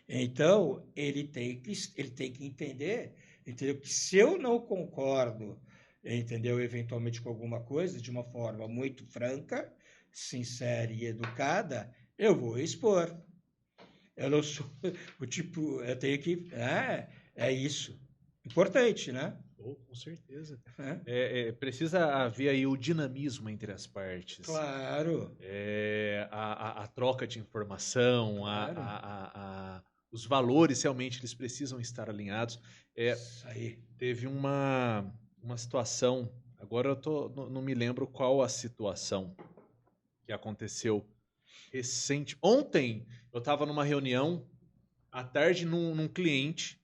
Então, ele tem que entender, entendeu? Que se eu não concordo, entendeu, eventualmente com alguma coisa, de uma forma muito franca, sincera e educada, eu vou expor. Eu não sou o tipo, eu tenho que. É isso. Importante, né?
Com certeza. Precisa haver aí o dinamismo entre as partes.
Claro.
A troca de informação, claro. Os valores realmente eles precisam estar alinhados.
Isso aí.
Teve uma situação, agora eu não me lembro qual a situação que aconteceu recente. Ontem eu estava numa reunião à tarde num cliente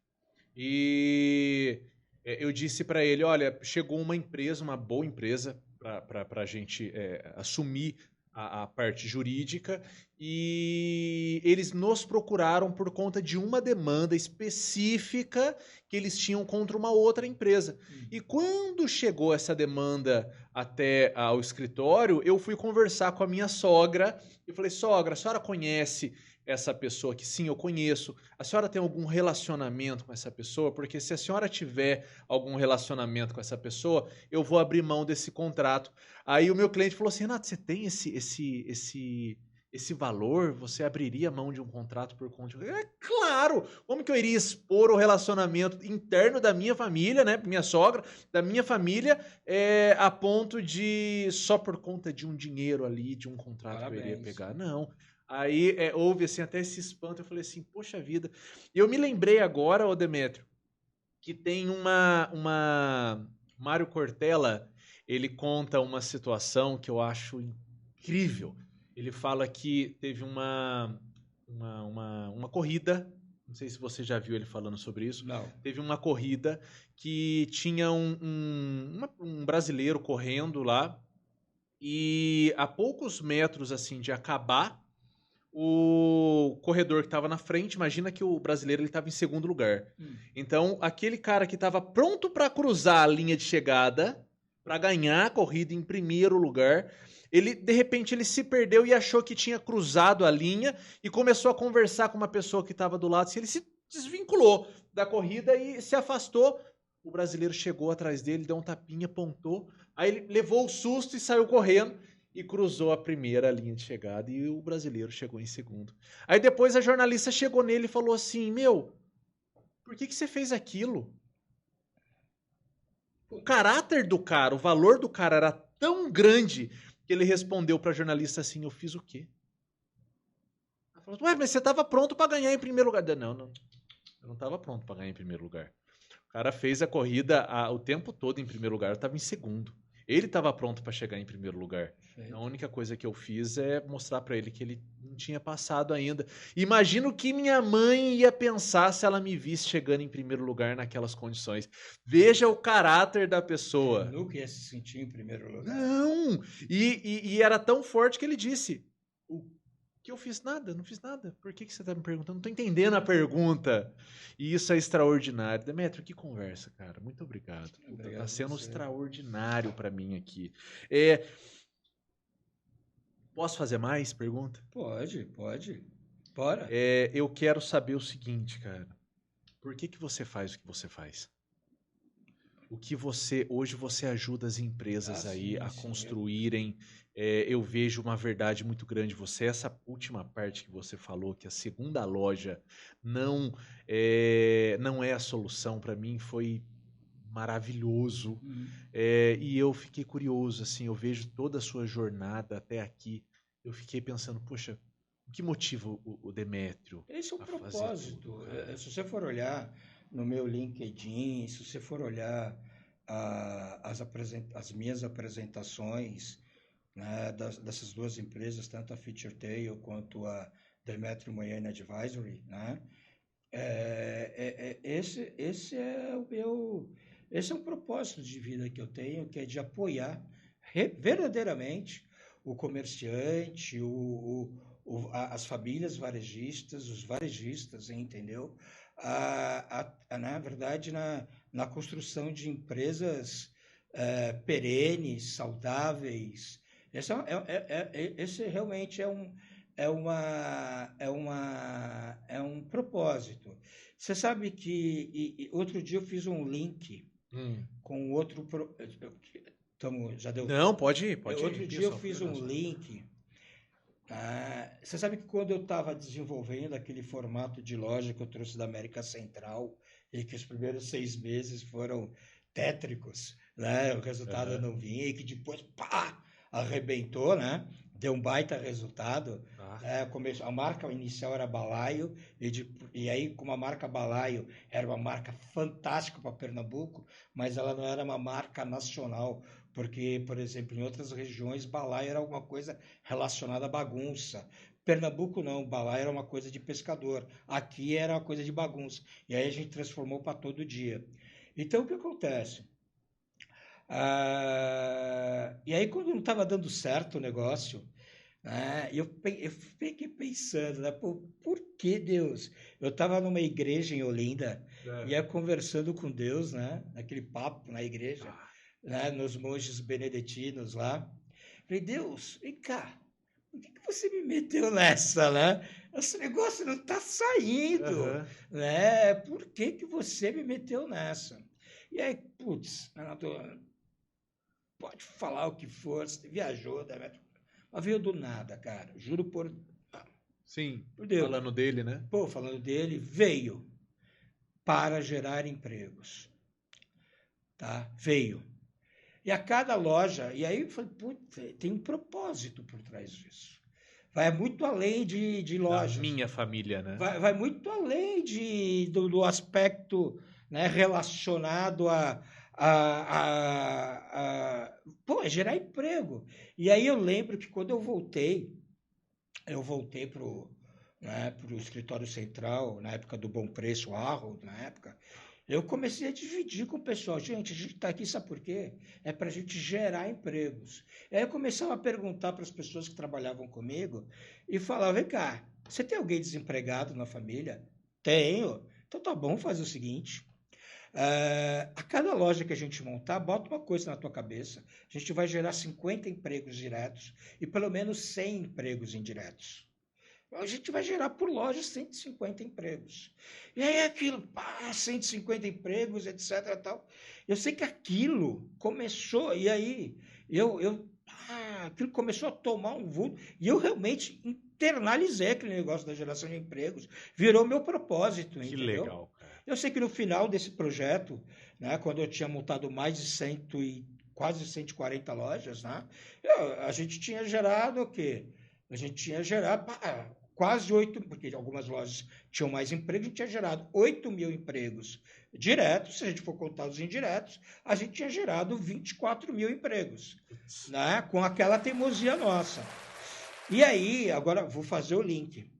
e eu disse para ele, olha, chegou uma empresa, uma boa empresa para a gente assumir a parte jurídica e eles nos procuraram por conta de uma demanda específica que eles tinham contra uma outra empresa. E quando chegou essa demanda até ao escritório, eu fui conversar com a minha sogra e falei, sogra, a senhora conhece essa pessoa que sim, eu conheço. A senhora tem algum relacionamento com essa pessoa? Porque se a senhora tiver algum relacionamento com essa pessoa, eu vou abrir mão desse contrato. Aí o meu cliente falou assim, Renato, você tem esse valor? Você abriria mão de um contrato por conta de... Claro! Como que eu iria expor o relacionamento interno da minha família, né? Minha sogra, da minha família, a ponto de só por conta de um dinheiro ali, de um contrato que eu iria pegar? Não. Aí houve assim, até esse espanto, eu falei assim, poxa vida. E eu me lembrei agora, ô Demetrio, que tem Mário Cortella, ele conta uma situação que eu acho incrível. Ele fala que teve uma corrida, não sei se você já viu ele falando sobre isso.
Não.
Teve uma corrida que tinha um brasileiro correndo lá e a poucos metros assim de acabar, o corredor que estava na frente, imagina que o brasileiro estava em segundo lugar. Então, aquele cara que estava pronto para cruzar a linha de chegada, para ganhar a corrida em primeiro lugar, de repente ele se perdeu e achou que tinha cruzado a linha e começou a conversar com uma pessoa que estava do lado. Ele se desvinculou da corrida e se afastou. O brasileiro chegou atrás dele, deu um tapinha, apontou, aí ele levou o susto e saiu correndo. E cruzou a primeira linha de chegada e o brasileiro chegou em segundo. Aí depois a jornalista chegou nele e falou assim, por que você fez aquilo? O caráter do cara, o valor do cara era tão grande que ele respondeu para a jornalista assim, eu fiz o quê? Ela falou, mas você estava pronto para ganhar em primeiro lugar. Não, eu não estava pronto para ganhar em primeiro lugar. cara fez a corrida o tempo todo em primeiro lugar. Eu estava em segundo. Ele estava pronto para chegar em primeiro lugar. A única coisa que eu fiz é mostrar para ele que ele não tinha passado ainda. Imagino o que minha mãe ia pensar se ela me visse chegando em primeiro lugar naquelas condições. Veja o caráter da pessoa.
Eu nunca ia se sentir em primeiro lugar.
Não! E era tão forte que ele disse: o que eu fiz? Nada, não fiz nada. Por que você está me perguntando? Não estou entendendo a pergunta. E isso é extraordinário. Demetrio, que conversa, cara. Muito obrigado. Está sendo extraordinário para mim aqui. Posso fazer mais pergunta?
Pode. Bora.
Eu quero saber o seguinte, cara. Por que você faz o que você faz? Hoje você ajuda as empresas a construírem. Eu vejo uma verdade muito grande. Essa última parte que você falou, que a segunda loja não é a solução, para mim foi maravilhoso. E eu fiquei curioso, assim, eu vejo toda a sua jornada até aqui. Eu fiquei pensando, poxa, o que motiva o Demetrio?
Esse é o propósito. Se você for olhar no meu LinkedIn, se você for olhar as minhas apresentações, né, dessas duas empresas, tanto a FeatureTail quanto a Demetrio Moyane Advisory, né, esse é um propósito de vida que eu tenho, que é de apoiar verdadeiramente o comerciante, as famílias varejistas, os varejistas, entendeu? Na verdade, na construção de empresas perenes, saudáveis. Esse realmente é um propósito. Você sabe que outro dia eu fiz um link com outro... já deu...
Não, pode ir.
Outro dia eu fiz um link... você sabe que quando eu estava desenvolvendo aquele formato de loja que eu trouxe da América Central e que os primeiros 6 meses foram tétricos, né? O resultado não vinha e que depois, arrebentou, né? Deu um baita resultado. A marca inicial era Balaio e aí, como a marca Balaio era uma marca fantástica para Pernambuco, mas ela não era uma marca nacional, porque, por exemplo, em outras regiões, balaio era alguma coisa relacionada à bagunça. Pernambuco não, balaio era uma coisa de pescador. Aqui era uma coisa de bagunça. E aí a gente transformou para todo dia. Então, o que acontece? E aí, quando não estava dando certo o negócio, eu fiquei pensando, né? Por que Deus? Eu estava numa igreja em Olinda, ia conversando com Deus, né? Naquele papo na igreja. Né, nos monges beneditinos lá. Falei, Deus, vem cá, por que você me meteu nessa, né? Esse negócio não está saindo, né? Por que você me meteu nessa? E aí, putz, Renato, pode falar o que for, você viajou, né? Mas veio do nada, cara, juro por...
Sim,
por Deus.
Falando dele, né?
Falando dele, veio para gerar empregos, tá? Veio. E a cada loja, e aí eu falei, putz, tem um propósito por trás disso. Vai muito além de lojas.
Da minha família, né?
Vai muito além do aspecto, né, relacionado a gerar emprego. E aí eu lembro que quando eu voltei para o escritório central, na época do Bom Preço, Harold, na época, eu comecei a dividir com o pessoal. Gente, a gente está aqui, sabe por quê? É para a gente gerar empregos. E aí eu começava a perguntar para as pessoas que trabalhavam comigo e falava, vem cá, você tem alguém desempregado na família? Tenho. Então tá bom, faz o seguinte. A cada loja que a gente montar, bota uma coisa na tua cabeça. A gente vai gerar 50 empregos diretos e pelo menos 100 empregos indiretos. A gente vai gerar por loja 150 empregos. E aí aquilo, 150 empregos, etc. Tal. Eu sei que aquilo começou, e aí aquilo começou a tomar um vulto, e eu realmente internalizei aquele negócio da geração de empregos, virou meu propósito.
Que
entendeu?
Legal, cara.
Eu sei que no final desse projeto, né, quando eu tinha montado mais de quase 140 lojas, né, a gente tinha gerado o quê? A gente tinha gerado quase 8, porque algumas lojas tinham mais empregos, a gente tinha gerado 8 mil empregos diretos. Se a gente for contar os indiretos, a gente tinha gerado 24 mil empregos, né? Com aquela teimosia nossa. E aí, agora vou fazer o link.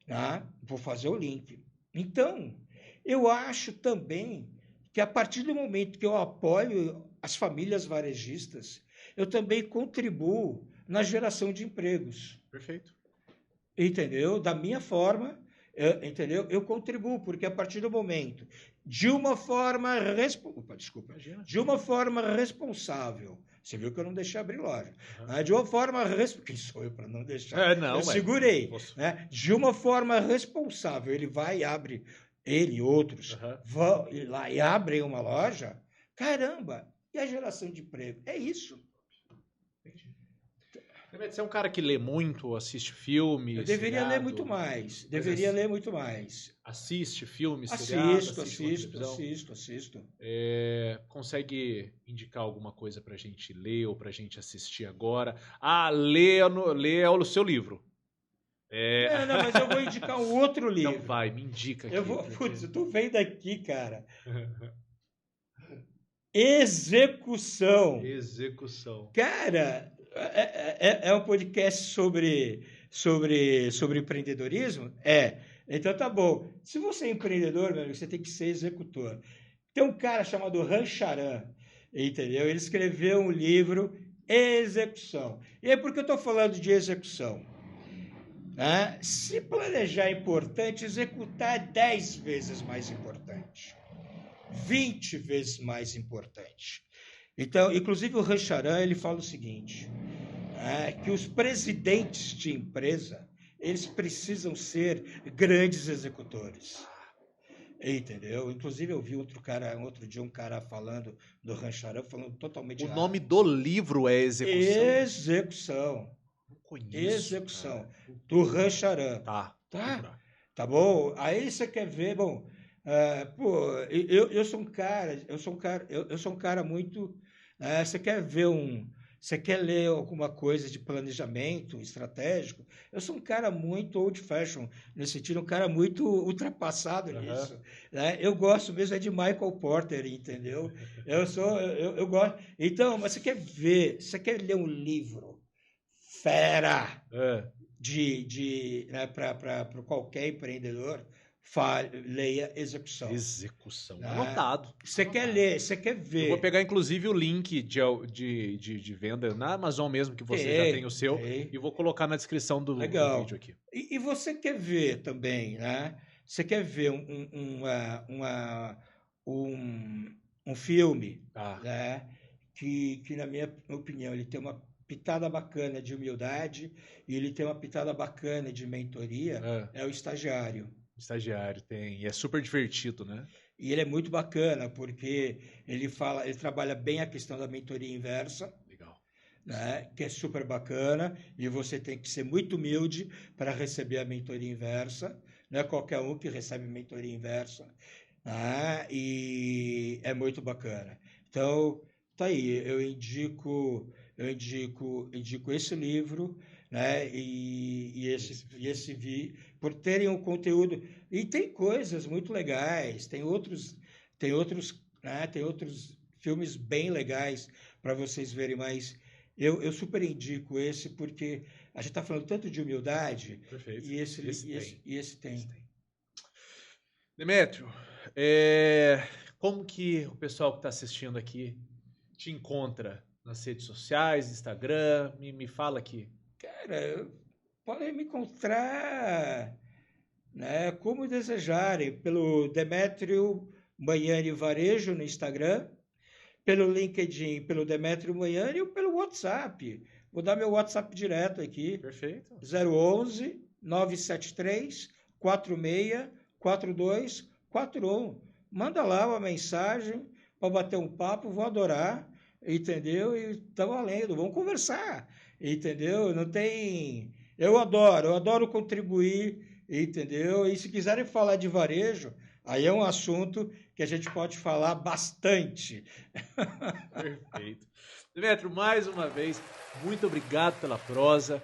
Né? Vou fazer o link. Então, eu acho também que a partir do momento que eu apoio as famílias varejistas, eu também contribuo na geração de empregos.
Perfeito.
Entendeu? Da minha forma, entendeu? Eu contribuo, porque a partir do momento, de uma forma responsável, você viu que eu não deixei abrir loja, né? De uma forma quem sou eu para não deixar? Eu segurei, né? De uma forma responsável, ele vai e abre, ele e outros vão lá e abrem uma loja, caramba, e a geração de emprego? É isso.
Você é um cara que lê muito, assiste filmes?
Eu deveria ler muito mais. Ler muito mais.
Assiste filmes,
Assisto.
Consegue indicar alguma coisa pra gente ler ou pra gente assistir agora? Lê é o seu livro.
Não, mas eu vou indicar um outro livro.
Então vai, me indica aqui.
Eu tô vendo aqui, cara. Execução. Cara, é um podcast sobre empreendedorismo? Então tá bom. Se você é empreendedor, meu amigo, você tem que ser executor. Tem um cara chamado Rancharan, entendeu? Ele escreveu um livro, Execução. E aí, por que eu estou falando de execução? Se planejar é importante, executar é 10 vezes mais importante. 20 vezes mais importante. Então, inclusive o Rancharan, ele fala o seguinte, que os presidentes de empresa, eles precisam ser grandes executores. Entendeu? Inclusive eu vi outro dia um cara falando do Rancharan, falando totalmente errado.
O nome do livro é
Execução.
Não conheço.
Execução. Do Rancharan. Tá bom? Aí você quer ver, bom... eu sou um cara muito. Você quer ler alguma coisa de planejamento estratégico? Eu sou um cara muito old fashion, nesse sentido, um cara muito ultrapassado nisso. Né? Eu gosto mesmo de Michael Porter, entendeu? Eu gosto. Então, mas você quer ler um livro fera para qualquer empreendedor? Leia Execução.
Anotado.
Você quer ler, você quer ver.
Eu vou pegar, inclusive, o link de venda na Amazon mesmo, que você já tem o seu, e vou colocar na descrição do vídeo aqui.
E você quer ver também, né? Você quer ver um filme, né? Que, na minha opinião, ele tem uma pitada bacana de humildade e ele tem uma pitada bacana de mentoria, é o Estagiário.
Estagiário tem, e é super divertido, né?
E ele é muito bacana, porque ele trabalha bem a questão da mentoria inversa.
Legal.
Né? Que é super bacana, e você tem que ser muito humilde para receber a mentoria inversa. Não é qualquer um que recebe mentoria inversa. Né? E é muito bacana. Então, tá aí, eu indico esse livro, né? E esse por terem um conteúdo, e tem coisas muito legais, tem outros filmes bem legais para vocês verem, mas eu super indico esse, porque a gente está falando tanto de humildade.
Perfeito.
E esse tem.
Demétrio, como que o pessoal que está assistindo aqui te encontra nas redes sociais, Instagram? Me fala aqui.
Cara, podem me encontrar, né, como desejarem, pelo Demétrio Magnani Varejo no Instagram, pelo LinkedIn, pelo Demétrio Magnani ou pelo WhatsApp. Vou dar meu WhatsApp direto aqui.
Perfeito.
011 973 46 42 41. Manda lá uma mensagem para bater um papo, vou adorar, entendeu? E tá valendo, vamos conversar. Entendeu? Não tem... Eu adoro contribuir, entendeu? E se quiserem falar de varejo, aí é um assunto que a gente pode falar bastante.
Perfeito. Demétrio, mais uma vez, muito obrigado pela prosa.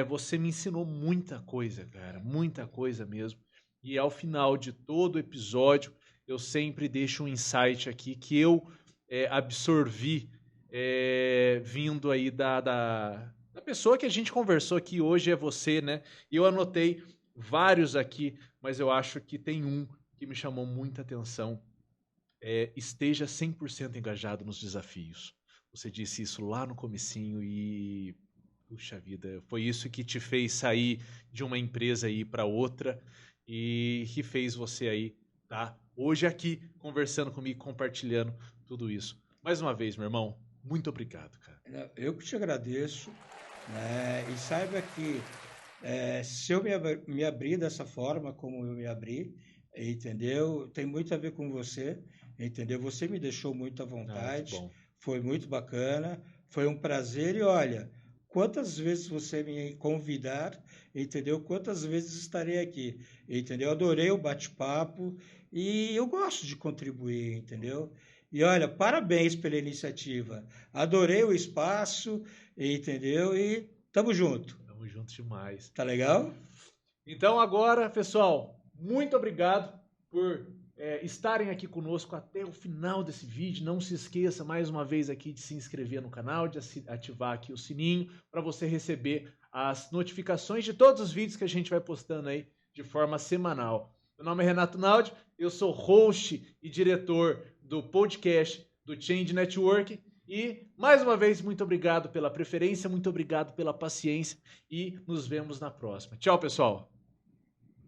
Você me ensinou muita coisa, cara, muita coisa mesmo. E ao final de todo episódio, eu sempre deixo um insight aqui que eu absorvi vindo aí da pessoa que a gente conversou aqui hoje, é você, né? E eu anotei vários aqui, mas eu acho que tem um que me chamou muita atenção. Esteja 100% engajado nos desafios. Você disse isso lá no comecinho e... Puxa vida, foi isso que te fez sair de uma empresa e ir para outra e que fez você aí, tá? Hoje aqui, conversando comigo, compartilhando tudo isso. Mais uma vez, meu irmão, muito obrigado, cara.
Eu que te agradeço, né? E saiba que se eu me abrir dessa forma como eu me abri, entendeu? Tem muito a ver com você, entendeu? Você me deixou muito à vontade, foi muito bacana, foi um prazer e olha... Quantas vezes você me convidar, entendeu? Quantas vezes estarei aqui, entendeu? Adorei o bate-papo e eu gosto de contribuir, entendeu? E olha, parabéns pela iniciativa. Adorei o espaço, entendeu? E tamo junto.
Tamo junto demais.
Tá legal?
Então agora, pessoal, muito obrigado por estarem aqui conosco até o final desse vídeo. Não se esqueça mais uma vez aqui de se inscrever no canal, de ativar aqui o sininho para você receber as notificações de todos os vídeos que a gente vai postando aí de forma semanal. Meu nome é Renato Naldi, eu sou host e diretor do podcast do Change Network e mais uma vez muito obrigado pela preferência, muito obrigado pela paciência e nos vemos na próxima. Tchau, pessoal!